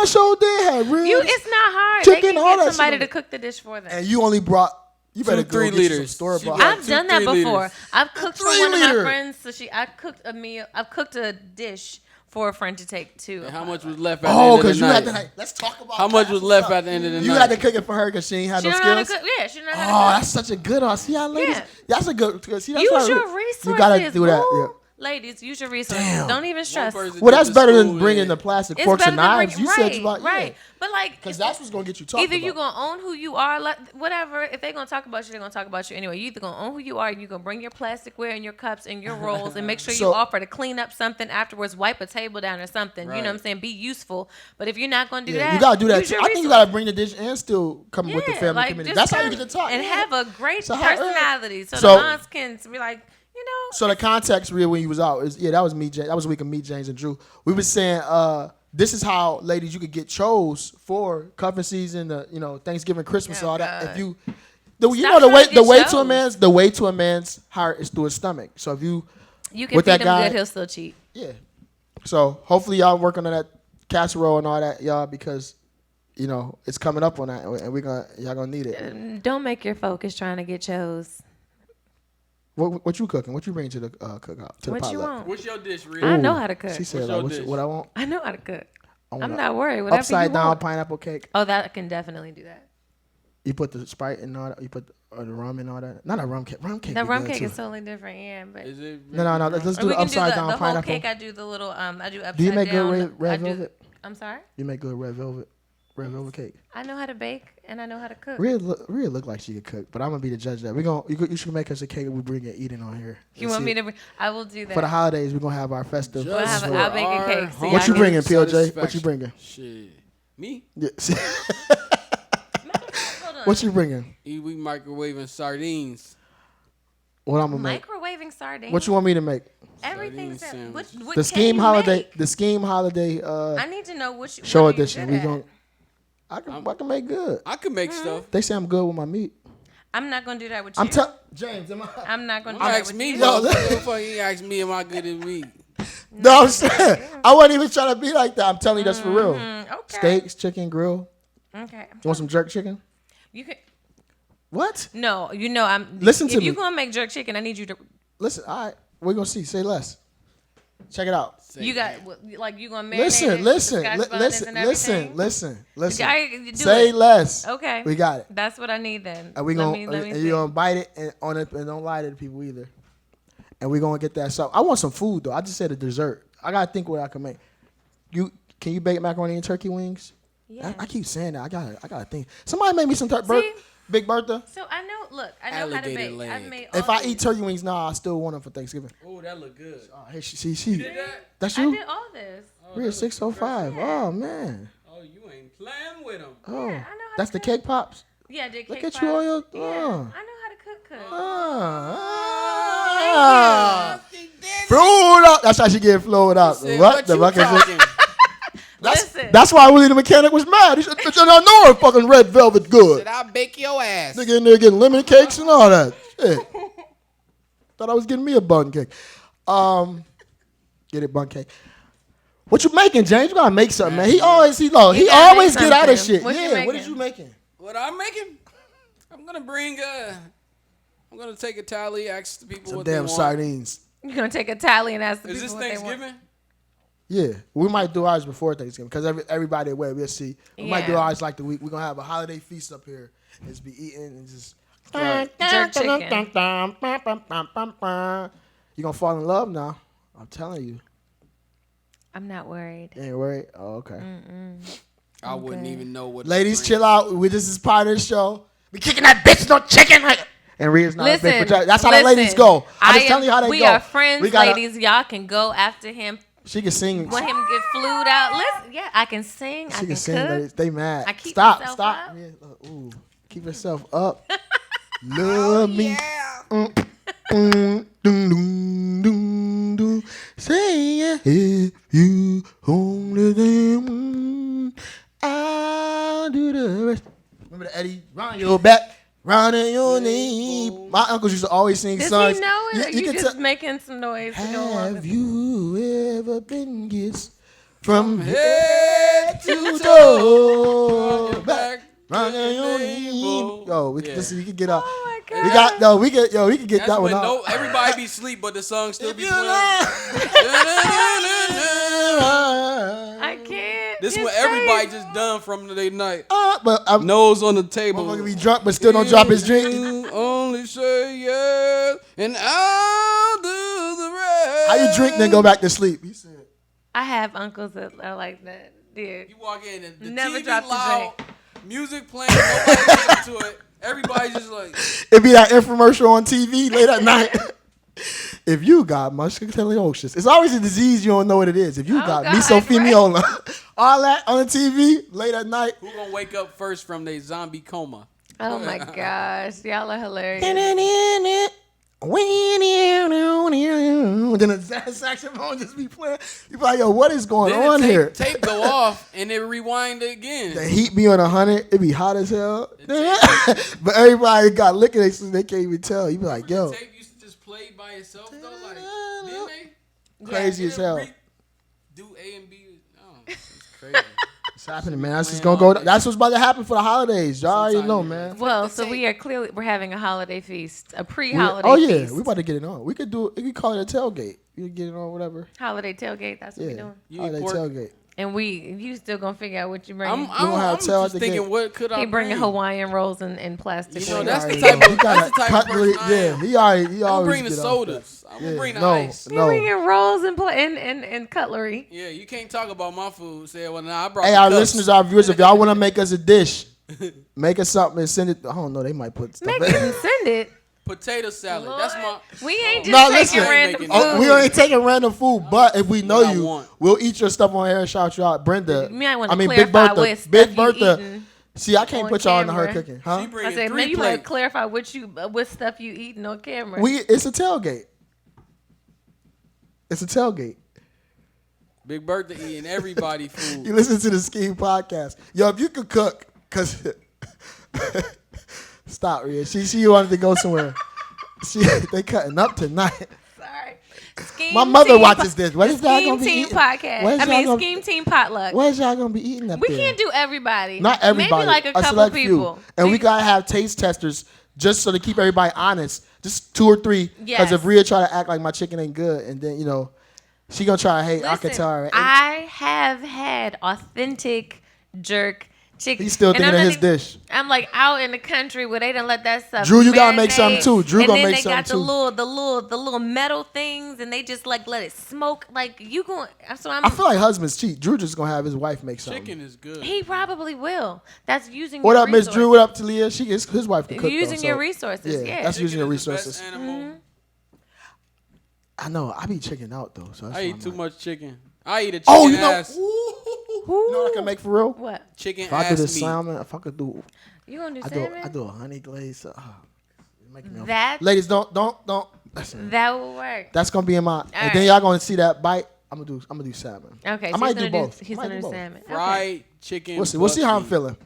Sure did have ribs. It's not hard. Chicken, they can get somebody to cook the dish for them. And you only brought. You better 3 liters. Store-bought. I've done that before. I've cooked for one of my friends. So I cooked a meal. I've cooked a dish for a friend to take too. And how much was left at the end of the night? Had to. Let's talk about how much was left at the end of the night. You had to cook it for her because she ain't had no skills. Yeah, she didn't know how to cook. That's such a good one. See how ladies. Yeah. That's a good. See, that's use your resources. You gotta do that. Yeah. Ladies, use your resources. Damn. Don't even stress. Well, that's better than bringing the plastic forks and knives. You said you bought, right. But like, because that's what's gonna get you talked either about. you gonna own who you are, like whatever. If they gonna talk about you, they're gonna talk about you anyway. You either gonna own who you are, and you gonna bring your plasticware and your cups and your rolls, and make sure you offer to clean up something afterwards, wipe a table down or something. Right. You know what I'm saying? Be useful. But if you're not gonna do that, you gotta do that too. I think you gotta bring the dish and still come with the family community. That's how you get to talk and have a great personality, so the moms can be like. You know, so the context real when you was out is that was me. That was a week of me, James, and Drew. We was saying this is how ladies you could get chose for cuffing season, Thanksgiving, Christmas, all that. God. If you, the way to a man's heart is through his stomach. So if you can feed him good, he'll still cheat. Yeah. So hopefully y'all working on that casserole and all that, y'all, because it's coming up on that, and y'all gonna need it. Don't make your focus trying to get chose. What you cooking? What you bring to the cookout? To what the you potluck? want? What's your dish, Rhea? I know how to cook. She said, what I want? I know how to cook. I'm not worried. Whatever upside you down want. pineapple cake. Oh, that I can definitely do that. You put the Sprite and all that. You put the rum and all that. Not a rum cake. Rum cake. The rum cake is totally different, yeah. But is it? No. Let's do the upside down the pineapple. whole cake. I do the little I do upside down. Do you make good red velvet? I'm sorry. You make good red velvet. red velvet cake. I know how to bake and I know how to cook. Rhea look like she could cook, but I'm gonna be the judge of that. You should make us a cake and we bring it eating on here. You want me to? I will do that. For the holidays, we're gonna have our festive. I'll bake a cake. So what you bringing, PLJ? What you bringing? Shit. Me? Yeah. What you bringing? We microwaving sardines. What I'm gonna make? Microwaving sardines. What you want me to make? Everything's what The SKEAM holiday. Make? The SKEAM holiday. I need to know which show what edition. We going I can make good. I can make stuff. They say I'm good with my meat. I'm not gonna do that with you. James, I'm not gonna do Don't that ask with me. you. You ask me, am I good at meat? No, I'm saying I wasn't even trying to be like that. I'm telling you that's for real. Okay. Steaks, chicken, grill. Okay. You want some jerk chicken? You can. What? No, I'm. Listen to me. If you're gonna make jerk chicken, I need you to. Listen, all right. We're gonna see. Say less. Check it out. You got like you gonna marinate Listen. Say less. Okay. We got it. That's what I need then. And we and you're gonna bite it and on it and don't lie to the people either. And we're gonna get that. So I want some food though. I just said a dessert. I gotta think what I can make. Can you bake macaroni and turkey wings? Yeah. I keep saying that. I gotta think. Somebody make me some Big Bertha. So I know. Look, I know how to bake. Leg. I've made. If I eat turkey wings now, I still want them for Thanksgiving. Oh, that look good. Oh, hey, she. You did that? That's you. I did all this. We're at 6:05. Yeah. Oh man. Oh, you ain't playing with them. Oh, I know how that's to the cook. cake pops. Yeah, I did Look cake at you on your. Yeah, I know how to cook. Flowed out. That's how she get flowed out. What the fuck is it? That's why Willie the mechanic was mad. He said, I know her fucking red velvet good. Said, I'll bake your ass. Nigga in there getting lemon cakes and all that. Shit. Thought I was getting me a bun cake. Get it, bun cake. What you making, James? You gotta make something, man. He always get out of shit. What is you making? What I'm making? I'm gonna take a tally, ask the people what they want. Damn sardines. You're gonna take a tally and ask the people Is this what they Thanksgiving? want. Yeah, we might do ours before Thanksgiving because everybody away. We'll see. We might do Yeah. ours like the week. We're gonna have a holiday feast up here. Just be eating and just Jerk chicken. You gonna fall in love now. I'm telling you. I'm not worried. You ain't worried? Oh, okay. I wouldn't even know what. Ladies, chill out. This is part of the show. We kicking that bitch no chicken. And Rhea's not a bitch. But that's how the ladies go. I'm just telling you how they go. We are friends, ladies. Y'all can go after him. She can sing. Want him to get flued out? Listen, yeah, I can sing. I can sing. cook. Ladies. They mad. I keep Stop. myself Stop. up. Yeah, ooh, keep yourself up. Love me. Yeah. Doom, doom, doom, doom. Say yeah, if you only them, I'll do the rest. Remember the Eddie? Round your back, round in your knee. My uncles used to always sing Does songs. he know it? Or you just tell- making some noise to go along Have with it? you ever been kissed from Head to to toe? toe. Back, round in your knee. Yo, we can get out. Oh my We god! got we can get That's that one when out. everybody be asleep, but the song still be You playing. I can't. This is Just what say everybody it. just done from the night. But I'm Nose on the table. motherfucker be drunk, but still don't drop his drink. You only say yes, and I'll do the rest. How you drink then go back to sleep? He said. I have uncles that are like that. Dude. You walk in and the Never TV dropped a loud, music playing, nobody listening to it. Everybody just like. It be that infomercial on TV late at night. If you got musculosis, it's always a disease you don't know what it is. If you got God, mesothelioma, all that on the TV late at night. Who gonna wake up first from their zombie coma? Oh my gosh, y'all are hilarious. Then the saxophone just be playing. You be like, yo, what is going Then on the here? tape go off and it rewind again. The heat be on 100. It be hot as hell. But everybody got liquor, so they can't even tell. You be like, yo, The tape used to just play by itself though, like didn't they? crazy as hell. Do A and B. Oh, it's crazy. It's happening, man. That's just gonna go. That's what's about to happen for the holidays. Y'all already know, man. Well, so we're having a holiday feast, a pre-holiday Oh yeah, feast. we about to get it on. We could call it a tailgate. You can get it on whatever. Holiday tailgate. That's what we're Yeah, doing. You eat holiday pork? tailgate. And you still gonna figure out what you bring. I'm have to tell just at the thinking, gate. what could I He bringing bring? Hawaiian rolls in plastic. You know, wings. that's the He type of he got that's the a type of cutlery. person I am. He always I'm bringing the get off that. sodas. I'm gonna bring the no, ice. He no. bringing rolls and cutlery. Yeah, you can't talk about my food. Say, well, nah, I brought. Hey, the our cups. listeners, our viewers, if y'all want to make us a dish, make us something and send it. I don't know. They might put stuff Make in it and send it. Potato salad. Lord. That's my. We ain't just No, taking listen. random making food. it. We ain't taking random food, but if we know What I you, want. we'll eat your stuff on air and shout you out. Brenda. You might wanna Big clarify Bertha. what Big stuff you Bertha. eating See, I can't on put y'all in her camera. cooking, huh? She I bringing said, three man, you better plates. clarify what stuff you eating on camera. It's a tailgate. It's a tailgate. Big Bertha eating everybody You food. listen to the SKEAM podcast. Yo, if you could cook, cause stop, Rhea. She wanted to go somewhere. They cutting up tonight. Sorry. Scheme My mother Team watches this. What the is y'all Scheme gonna be Team eating? podcast. What is y'all gonna- Scheme Team potluck. What is y'all gonna be eating up We there? can't do everybody. Not everybody. Maybe like a couple select people. few. And we gotta have taste testers just so to keep everybody honest. Just 2 or 3. Because Yes. if Rhea try to act like my chicken ain't good, and then she gonna try to hate. I can Listen, tell her. I have had authentic jerk chicken. He's still And thinking I'm of not his dish. I'm like out in the country where they done let that stuff. Drew, you gotta make something marinate. too. Drew and gonna then make they something got the little metal things, and they just like let it smoke. Like you going? So I feel like husbands cheat. Drew just gonna have his wife make something. Chicken is good. He probably will. That's using. What your up, Miss resources. Drew? What up, Talia? His wife can cook. Using though, your so- resources. Yeah. that's using your Chicken is the best resources. animal. I know. I be chicken out though. So that's I why eat I'm too like- much chicken. I eat a chicken Oh, you know. ass. You know what I can make for real? What? Chicken If I do the ass meat. salmon, if I could do, You gonna do I salmon? do a honey glaze. You're making me That ladies, don't. Listen, that will work. that's gonna be in my. And right. then y'all gonna see that bite. I'm gonna do salmon. Okay, I so might he's do gonna both. He's I might gonna do do both. salmon. Okay. Fried chicken. We'll see how I'm butt feeling.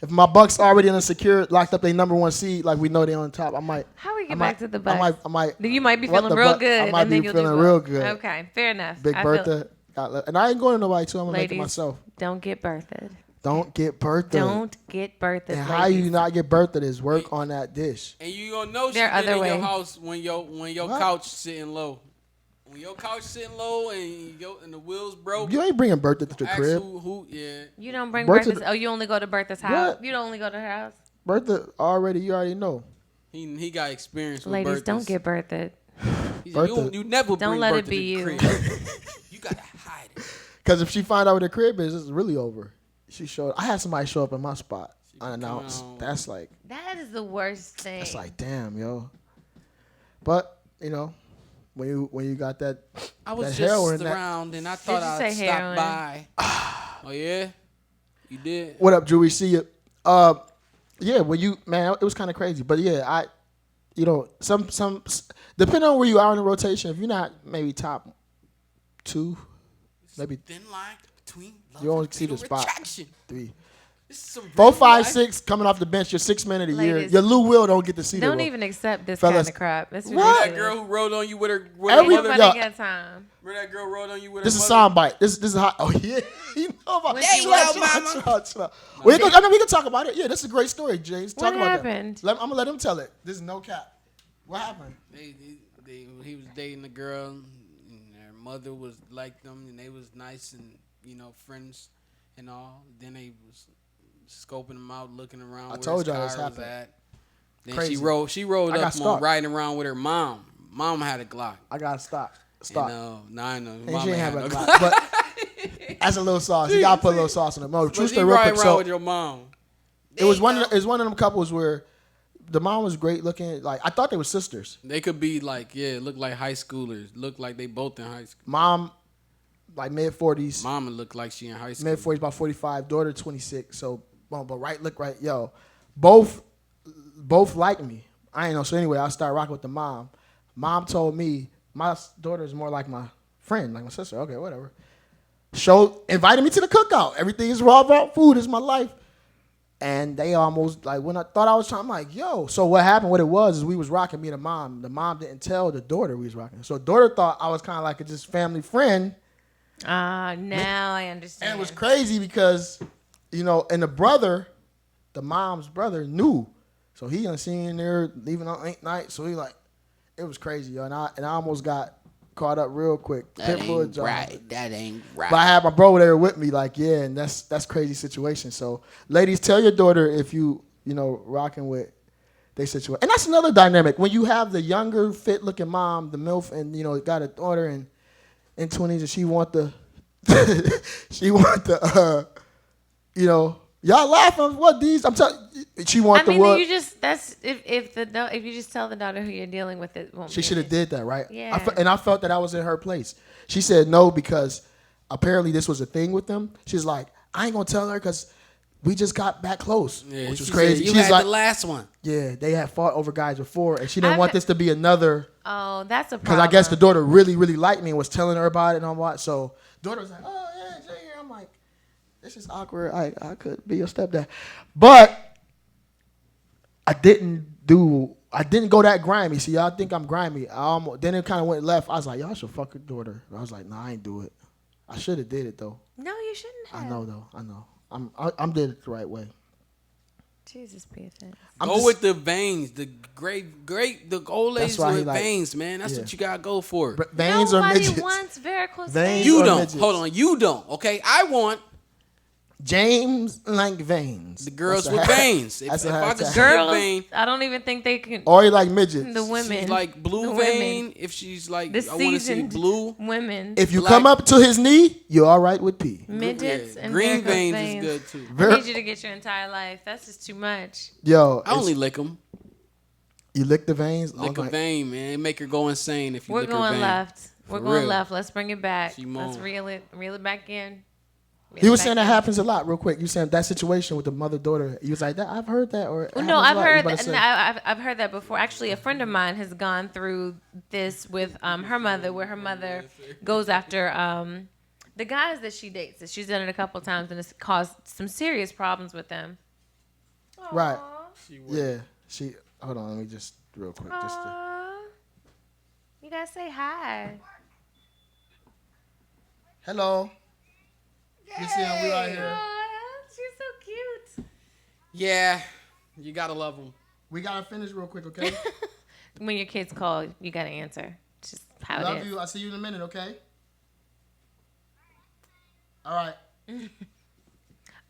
If my Bucks already insecure, locked up their number 1 seed, like we know they on top, I might. How we I get might- back to the Bucks? I might. Then you might be what feeling the real Buck- good. I might and then be you'll feeling do real both. good. Okay, fair enough. Big I feel- Bertha, and I ain't going to nobody too. I'm gonna make it Ladies, myself. don't get birthed. Don't get Bertha. Don't get birthed. And how you not get Bertha is work on that dish. And you gonna know she There are been other in your ways. house when your What? couch sitting low. When your couch sitting low and the wheels broke. You ain't bringing Bertha to the ask crib. who yeah. You don't bring Bertha- Bertha's. Oh, you only go to Bertha's house. What? You don't only go to her house. Bertha you already know. He got experience with Ladies, Berthas. don't get birthed. He said, Bertha. you never Don't bring let Bertha it be to the you. crib. You gotta hide it. Because if she find out where the crib is, it's really over. She showed. I had somebody show up in my spot unannounced. Come on. That's like That is the worst thing. that's like damn, yo. But when you got that I was that heroin, just that- around and I thought you I'd say stop heroin? by. Oh yeah, you did. What up, Drew? We see you. Yeah, when you man, it was kind of crazy. But yeah, some depending on where you are in the rotation, if you're not maybe top 2, maybe Thin line between love You only and see the fatal spot. attraction. 3. This is some 4, real 5, life. 6 coming off the bench. Your 6 man of the year. Ladies, Your Lou Will don't get to see the Don't role. even accept this Fellas, kind of crap. It's what? ridiculous. That girl who rode on you with her Every- mother. yo, Nobody got time. Remember that girl rode on you with This her is mother? soundbite. This is hot. Oh yeah, you know about. When Chill she out, was- chill out, chill out, chill out. We can talk about it. Yeah, this is a great story, James. Talk What about happened? that. I'm gonna let him tell it. This is no cap. What happened? He was dating a girl, and her mother was like them, and they was nice and friends and all. Then they was scoping him out, looking around. I where told his y'all car this was happened. at. Then Crazy. she rolled I got up on stalked. riding around with her mom. Mom had a Glock. I gotta stop. And, Stop. I know. And Mom she ain't had have a no Glock, but that's a little sauce. You gotta put a little sauce on it. No, But true she story, real riding quick. around So with your mom. it was one of them couples where the mom was great looking. Like I thought they were sisters. They could be like, look like high schoolers. Look like they both in high school. Mom, like mid-40s. Mama look like she in high school. Mid-40s, about 45. Daughter, 26. So, boom, but look right. Yo, both like me. I ain't know. So anyway, I started rocking with the mom. Mom told me my daughter is more like my friend, like my sister. Okay, whatever. Invited me to the cookout. Everything is raw about food. It's my life. And they almost, like, when I thought I was trying, I'm like, yo. So what happened, what it was, is we was rocking, me and the mom. The mom didn't tell the daughter we was rocking. So the daughter thought I was kind of like a just family friend. Now I understand. And it was crazy because, and the mom's brother knew. So he done seen there leaving on 8th night. So he like, it was crazy, yo. And I almost got caught up real quick. That Pitbull ain't John. right. That ain't right. But I had my bro there with me, like, yeah, and that's crazy situation. So, ladies, tell your daughter if you rocking with they situation. And that's another dynamic when you have the younger, fit looking mom, the MILF, and got a daughter in 20s, and she want the y'all laughing what these I'm telling she want the what you just that's if you just tell the daughter who you're dealing with, it won't. She should have did that, right? Yeah. I felt that I was in her place. She said no because apparently this was a thing with them. She's like, I ain't gonna tell her because we just got back close, which was crazy. She's She's like, like, the last one. yeah, they had fought over guys before, and she didn't want this to be another. Oh, that's a problem. Because I guess the daughter really, really liked me and was telling her about it and all that. So daughter was like, oh yeah, Jay here. I'm like, this is awkward. I could be your stepdad, but I didn't go that grimy. See, y'all think I'm grimy. Then it kind of went left. I was like, y'all should fuck your daughter. I was like, nah, I ain't do it. I should have did it though. No, you shouldn't have. I know though. I know. I'm did it the right way. Jesus, Peter. Go with the veins. The great, the old ladies with veins, man. That's what you gotta go for. Veins or midgets? Nobody wants varicose Veins veins. You or don't. midgets? Hold on. You don't. Okay. I want James like veins. the girls with veins. If I could see a Girls, vein, I don't even think they can. Or you like midgets? The women. she's like blue the vein. women. If she's like, The I want to see seasoned blue. women. If you black. come up to his knee, you're all right with P. Midgets and green varicose veins veins is good too. I need you to get your entire life. That's just too much. Yo, I only lick them. you lick the veins. Lick a vein, man. Make her go insane if you We're lick her going vein. left. We're For going real. left. Let's bring it back. She Let's moan. reel it back in. He was saying that happens a lot. Real quick, you saying that situation with the mother daughter. He was like that. I've heard that. Or No, I've heard I've heard that before. Actually, a friend of mine has gone through this with her mother, where her mother goes after the guys that she dates. She's done it a couple times, and it's caused some serious problems with them. Right. Aw. Yeah. She. Hold on. Let me just real quick. Aw. You gotta say hi. Hello. You see him? We right here. Aw, she's so cute. Yeah, you gotta love them. We gotta finish real quick, okay? When your kids call, you gotta answer. It's just how Love it is. you. I'll see you in a minute, okay? All right.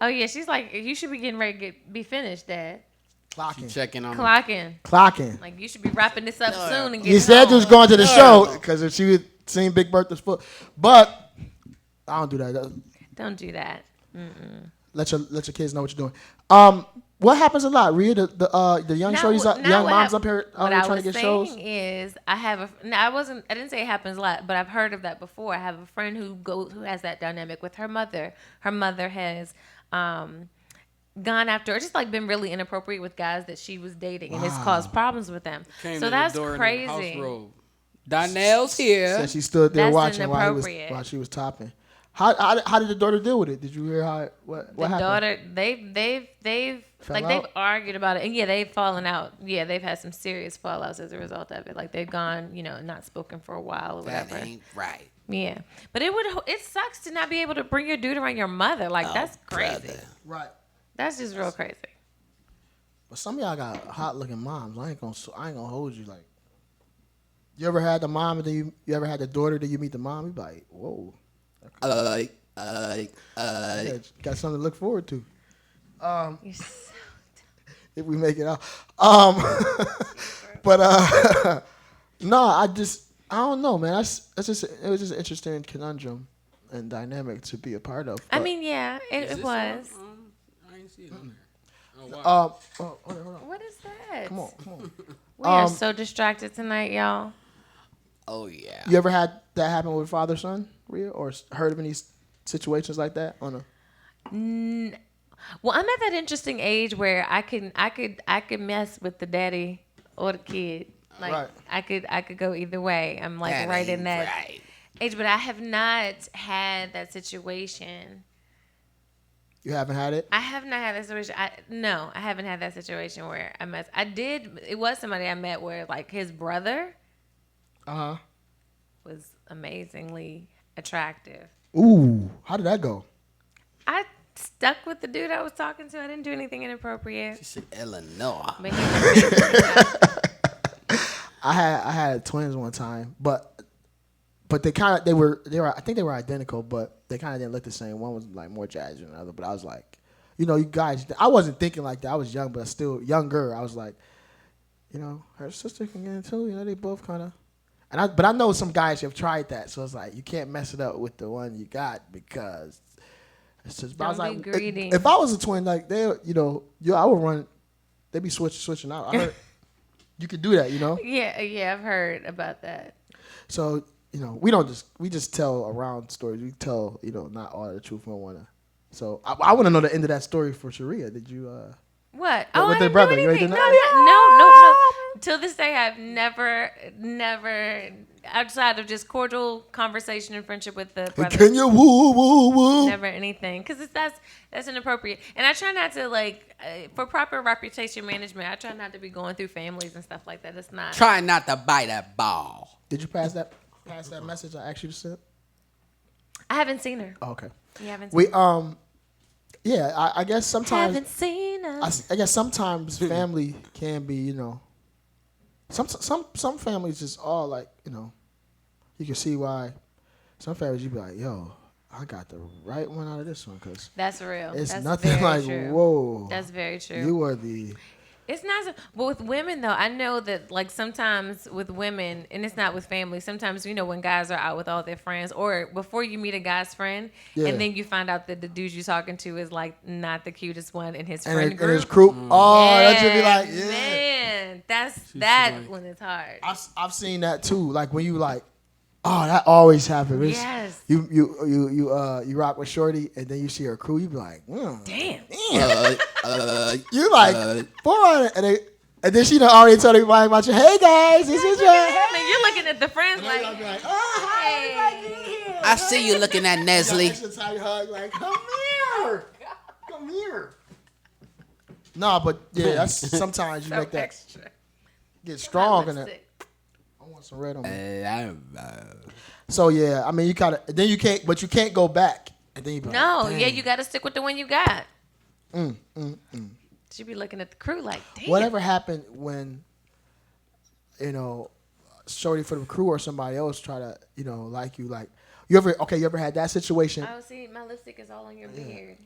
Oh yeah, she's like, you should be getting ready to be finished, Dad. Clocking. Checking on them. Clocking. Like you should be wrapping this up soon and get. You said you was going to the show because if she was seeing Big Bertha's foot, but I don't do that. Don't do that. Mm-mm. Let your kids know what you're doing. What happens a lot, Rhea? The young shorties, young moms up here trying to get shows. What I was saying is, I didn't say it happens a lot, but I've heard of that before. I have a friend who has that dynamic with her mother. Her mother has gone after, or just like been really inappropriate with guys that she was dating, and it's caused problems with them. Came So to that's the door in crazy. the house robe. Donnell's here. Said she stood there That's watching inappropriate. while she was topping. How did the daughter deal with it? Did you hear what happened? Daughter, they've Fell they've out? argued about it, and yeah, they've fallen out. Yeah, they've had some serious fallouts as a result of it. Like they've gone, not spoken for a while or whatever. That ain't right. Yeah, but it sucks to not be able to bring your dude around your mother. Like that's crazy. brother. Right. That's just real crazy. But some of y'all got hot looking moms. I ain't gonna hold you. Like, you ever had the mom and then you ever had the daughter? Then you meet the mom. You be like, whoa. Yeah, got something to look forward to. You're so If we make it out. But no, I don't know, man. It was just an interesting conundrum and dynamic to be a part of. I But, mean, yeah, it was. I ain't see it on there. Oh, wow. hold on. What is that? Come on. We are so distracted tonight, y'all. Oh, yeah. You ever had that happen with father son, Rhea, or heard of any situations like that on a? Well, I'm at that interesting age where I could mess with the daddy or the kid. Like Right. I could go either way. I'm like right in that age, but I have not had that situation. You haven't had it? I have not had that situation. No, I haven't had that situation where I messed. I did. It was somebody I met where like his brother was amazingly attractive. Ooh, how did that go? I stuck with the dude I was talking to. I didn't do anything inappropriate. She said Eleanor. But he was I had twins one time, but but I think they were identical, but they kind of didn't look the same. One was like more jazzy than the other, but I was like, you know, you guys, I wasn't thinking like that. I was young, but still younger. I was like, you know, her sister can get it too. You know, they both kind of. But I know some guys have tried that, so it's like you can't mess it up with the one you got because it's just. But I was Don't be like, greedy. if I was a twin, like they, you know, I would run. They'd be switching out. I heard you could do that, you know. Yeah, I've heard about that. So you know, we just tell around stories. We tell, you know, not all the truth. We don't wanna. So I want to know the end of that story for Sharia. Did you? What? With I their didn't brother, do you already anything. did No. Till this day, I've never, outside of just cordial conversation and friendship with the brother. Can you woo? Never anything, because that's inappropriate. And I try not to for proper reputation management. I try not to be going through families and stuff like that. It's not. Try not to bite that ball. Did you pass that message I asked you to send? I haven't seen her. Oh, okay. You haven't seen her? Yeah, I guess sometimes. Haven't seen her. I guess sometimes family can be, you know. Some families just all like, you know. You can see why. Some families you be like, yo, I got the right one out of this one because That's real. it's That's nothing very like true. whoa. That's very true. You are the. It's not, but with women though, I know that like sometimes with women, and it's not with family. Sometimes you know when guys are out with all their friends, or before you meet a guy's friend, Yeah. and then you find out that the dude you're talking to is like not the cutest one in his And friend and group. his crew. Oh, that should be like, yeah. Man, that's funny. when it's hard. I've seen that too. Like when you like, oh, that always happens. It's- Yes. You rock with Shorty, and then you see her crew. You be like, Damn. you like 400, and then she done already told everybody about you. Hey guys, this is your. Man, you're looking at the friends like, I'll be like, oh, hi, everybody, get here. I see you looking at Nestle. Extra tight hug, like, come here. No, but yeah, that's sometimes you so make that extra. get strong in it. Lipstick. I want some red on me. So yeah, I mean you gotta. Then you can't go back. And then you be like, No, dang. yeah, you got to stick with the one you got. She be looking at the crew like, damn. Whatever happened when, you know, Shorty for the crew or somebody else try to, you know, like you, like you ever had that situation? Oh, see, my lipstick is all on your beard.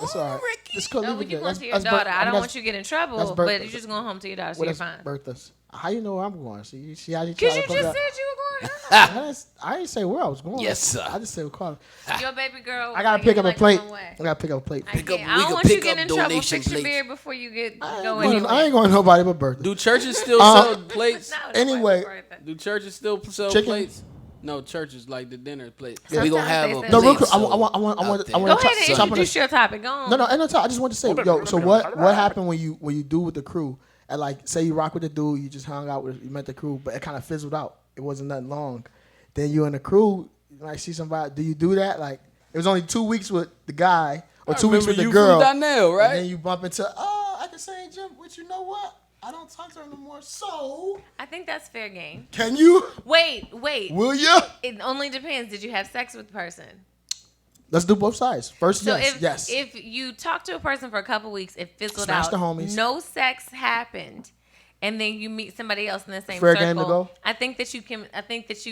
That's all right. Just go No, leave we it can there. go That's- to your that's daughter. birth- I don't that's- want you to get in that's trouble, birth- but you're just going home to your daughter, so Well, you're that's fine. Bertha's. How you know where I'm going? See how you Because try you to just fuck said it up? you were going I didn't say where I was going. Yes, sir. I just said call. Your baby girl. I gotta like, pick up a like plate. one way. I gotta pick up a plate. I up- can't. we I don't can want you pick getting up in trouble. donation Fix your plates. beard before you get I ain't go going- anywhere. I ain't going to nobody but Bertha. Do churches still sell plates? No, that's Anyway. why it's birthday. Do churches still sell Chicken? plates? No, churches like the dinner plate. Sometimes We gonna have they a sell No, real plate quick. I sold want. out I there. want Go to ahead talk. and Something. introduce your topic. Go on. No. I just want to say, yo. So what happened when you do with the crew? And like, say you rock with the dude, you just hung out with, you met the crew, but it kind of fizzled out. It wasn't nothing long. Then you and the crew, like, see somebody. Do you do that? Like, it was only 2 weeks with the guy or 2 weeks with the you girl. From Donnell, right? And then you bump into, I can say, Jim, but you know what? I don't talk to her no more. So I think that's fair game. can you? Wait. Will you? It only depends. Did you have sex with the person? Let's do both sides. First, So yes. if you talk to a person for a couple weeks, it fizzled Smash out. the homies. No sex happened, and then you meet somebody else in the same Fair circle. game to go? I think that you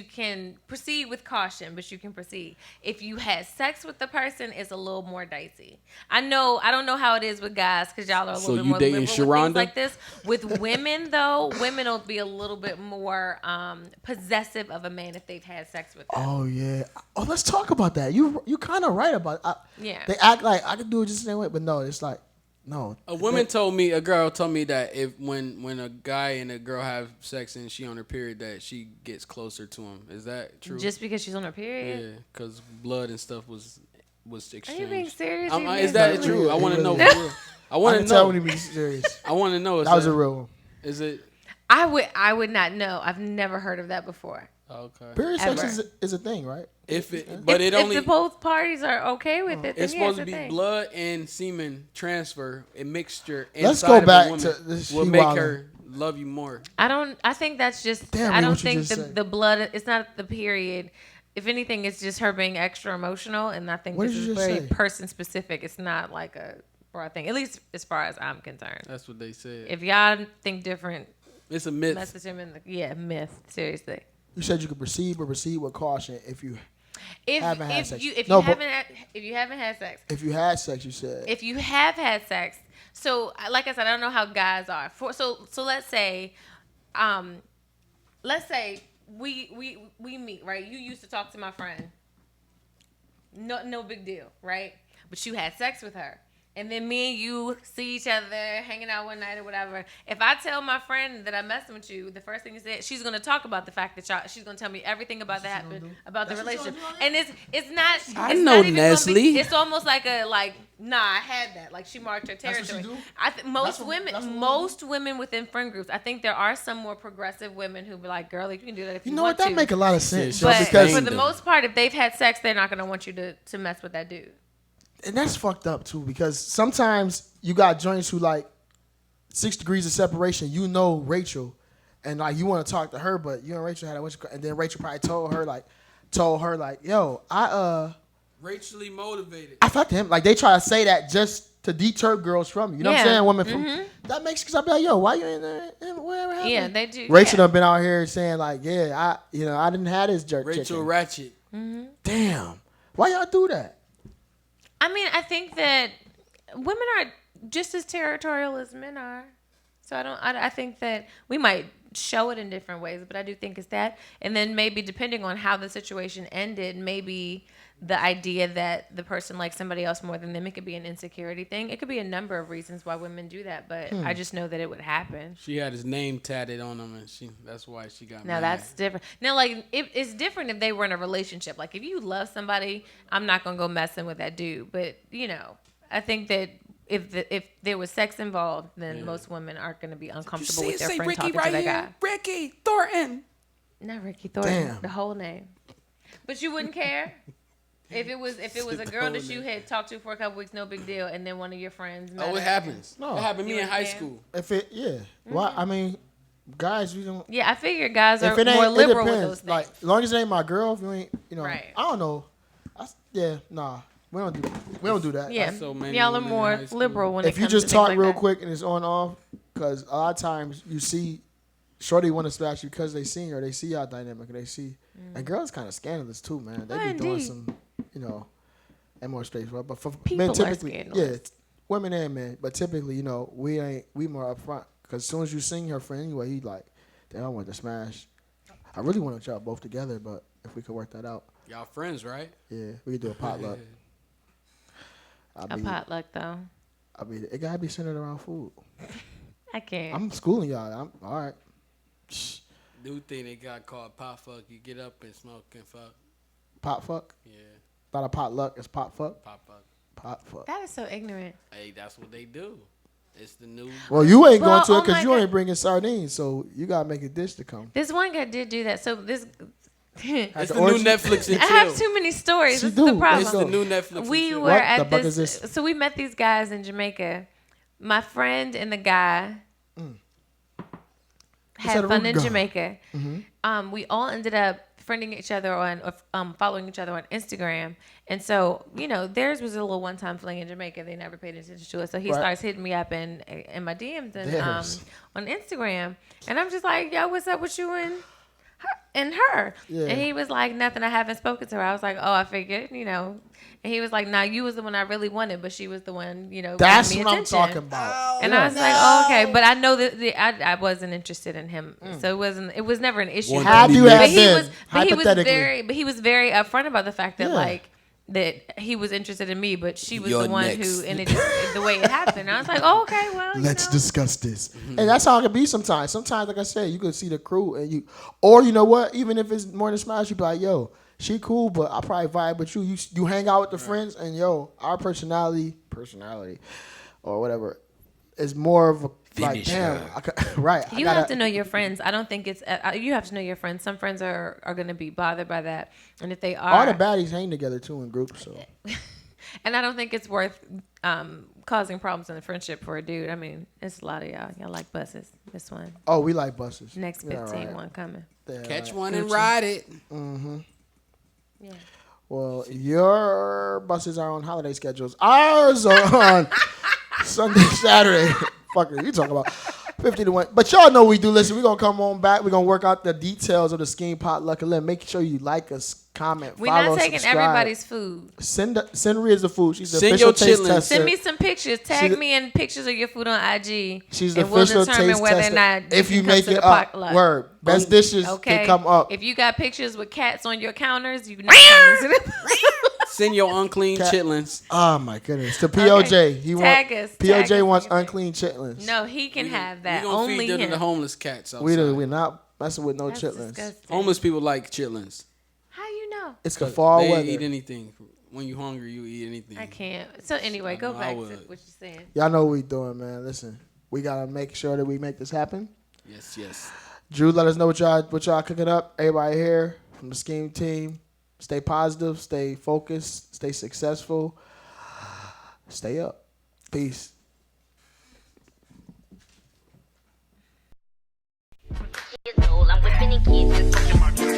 can proceed with caution, but you can proceed. If you had sex with the person, it's a little more dicey. I don't know how it is with guys because y'all are a So little bit you more dating liberal with Sharonda? things like this. With women though, women will be a little bit more possessive of a man if they've had sex with them. Oh yeah. Oh, let's talk about that. You kind of right about it. Yeah. They act like I could do it just the same way, but no, it's like no. A girl told me that if when a guy and a girl have sex and she on her period, that she gets closer to him. Is that true? Just because she's on her period. Yeah, because blood and stuff was exchanged. Are you being serious? Is that Really? true? I want to know. Really? For real. I I want can to tell know. when he be serious. I want to know. That was a real one. Is it? I would not know. I've never heard of that before. Okay. Period sex Ever. is a thing, right? If it, but if, it only if the both parties are okay with it, then it's yeah, supposed to a be thing. blood and semen transfer, a mixture. Let's inside go of a back woman to this will she make wildin'. her love you more. I think that's just. Damn, I don't what you think just said. the blood. It's not the period. If anything, it's just her being extra emotional, and I think What this did is you just very say? person specific. It's not like a broad thing, at least as far as I'm concerned. That's what they said. If y'all think different, It's a myth. message him in the myth. Seriously. You said you could proceed, but proceed with caution if you haven't had sex. If No, you but haven't had sex. if you had sex, you said. If you have had sex, so like I said, I don't know how guys are. So let's say, we meet, right? You used to talk to my friend. No big deal, right? But you had sex with her. And then me and you see each other hanging out one night or whatever. If I tell my friend that I'm messing with you, the first thing is that she's gonna talk about the fact that she's gonna tell me everything about that happened, about the relationship. And it's not. I it's know not even Nestle. it's almost like nah, I had that. Like she marked her territory. Most women within friend groups. I think there are some more progressive women who be like, "Girl, you can do that if you know want what? to." That make a lot of sense. But Because for the most part, if they've had sex, they're not gonna want you to mess with that dude. and that's fucked up too, because sometimes you got joints who like 6 degrees of separation. You know Rachel, and like you want to talk to her, but you and Rachel had and then Rachel probably told her like, yo, Racially motivated. I fucked him. Like they try to say that just to deter girls from you. You know what I'm Yeah. saying? Women from that makes, because I be like, yo, why you in there? Whatever happened? Yeah, they do. Rachel yeah. done been out here saying like, yeah, I didn't have this jerk. Rachel chicken. Ratchet. Damn, why y'all do that? I mean, I think that women are just as territorial as men are. So I think that we might show it in different ways, but I do think it's that. And then maybe depending on how the situation ended, maybe the idea that the person likes somebody else more than them, it could be an insecurity thing. It could be a number of reasons why women do that, but I just know that it would happen. She had his name tatted on him, and that's why she got Now mad. that's different. Now, like it's different if they were in a relationship. Like if you love somebody, I'm not gonna go messing with that dude. But I think that if there was sex involved, then most women aren't gonna be uncomfortable with their friend Ricky talking to that guy. Ricky Thornton. Not Ricky Thornton, Damn. the whole name. But you wouldn't care if it was a girl that you had talked to for a couple weeks, no big deal, and then one of your friends. Met Oh, it her. happens. No. It happened to me You in high understand? school. Why? I mean, guys, we don't. Yeah, I figure guys are If it ain't, more it liberal with depends. those things. Like, as long as it ain't my girl, if you ain't, Right. I don't know. Nah, we don't do that. yeah, so many y'all are women in more high school. liberal when it If comes you just to talk things real like that. quick and it's on off, because a lot of times you see, shorty want to smash you because they seen her, they see y'all dynamic, and they see, and girls kind of scandalous too, man. They Oh, be doing indeed. some, and more straightforward. But for People men, are typically, scandalous. women women and men, but typically, we more upfront, because as soon as you sing her friend anyway, he like, damn, I want to smash. I really want y'all both together, but if we could work that out, Y'all friends, right? yeah, we could do a potluck. A potluck though. It gotta be centered around food. I can't. I'm schooling y'all. I'm all right. Shh. New thing they got called pot fuck. You get up and smoke and fuck. Pot fuck. Yeah, Not a potluck. It's pot fuck. pot fuck. Pot fuck. That is so ignorant. Hey, that's what they do. It's the new. Well, you ain't Well, going to it oh because my you God. ain't bringing sardines, so you gotta make a dish to come. This one guy did do that. So this. It's the the orgy? new Netflix and I have chill. too many stories. She This do. is the problem. It's the new Netflix. We and chill. were What at the fuck this, is this? So we met these guys in Jamaica. My friend and the guy had said a fun in Ruga. Jamaica. We all ended up friending each other on following each other on Instagram. And so, theirs was a little one-time fling in Jamaica. They never paid attention to it. So he Right. starts hitting me up in my DMs and Theirs. on Instagram. And I'm just like, yo, what's up with you and her? Yeah. And he was like, nothing, I haven't spoken to her. I was like, oh, I figured, And he was like, nah, you was the one I really wanted, but she was the one, That's giving me what I'm attention. talking about. And Yeah. I was like, oh, okay. But I know that I wasn't interested in him. So it was never an issue. One Had you But have But he been, was hypothetically. he was very upfront about the fact that Yeah. that he was interested in me, but she was You're the one next. who, and it just, the way it happened. I was like, oh, okay, well, Let's discuss this. And that's how it can be sometimes. Sometimes, like I said, you could see the crew and or you know what? Even if it's more than smash, you be like, yo, she cool, but I probably vibe with you. You hang out with the friends, and our personality, or whatever, is more of a like, Finish damn, her. right. You have to know your friends. I don't think it's. You have to know your friends. Some friends are going to be bothered by that, and if they are, All the baddies hang together too in groups. So and I don't think it's worth causing problems in the friendship for a dude. I mean, it's a lot of y'all. Y'all like buses. This one, we like buses. next 15 Yeah, right. one coming. Yeah, Catch right. one and ride it. Yeah. Well, your buses are on holiday schedules. Ours are on Sunday, Saturday. Fuck are you talking about? 50 to 1. But y'all know we do. Listen, we're going to come on back. We're going to work out the details of the Scheme Potluck and make sure you like us, comment, We're follow, not taking subscribe. everybody's food. Send Ria's the food. She's the Send official your taste chitlins. tester. Send me some pictures. Tag me in pictures of your food on IG. She's the and we'll official determine taste whether tester. or not If you can make come to it the up, potluck. word. Best dishes can come up. If you got pictures with cats on your counters, you not coming to the Send your unclean chitlins. Oh my goodness. To POJ. Okay. He Tag wants us. POJ Tag us. wants unclean chitlins. No, he can have that. We gonna Only feed them to him. the homeless cats outside. We're not messing with no That's chitlins. disgusting. Homeless people like chitlins. How you know? It's the fall They weather. eat anything. When you hungry, you eat anything. I can't. So anyway, go know I back to would. what you're saying. Y'all know what we doing, man. Listen, we gotta make sure that we make this happen. Yes. Drew, let us know what y'all cooking up. Everybody here from the Scheme team. Stay positive, stay focused, stay successful, stay up. Peace. Years old, I'm whipping in kids.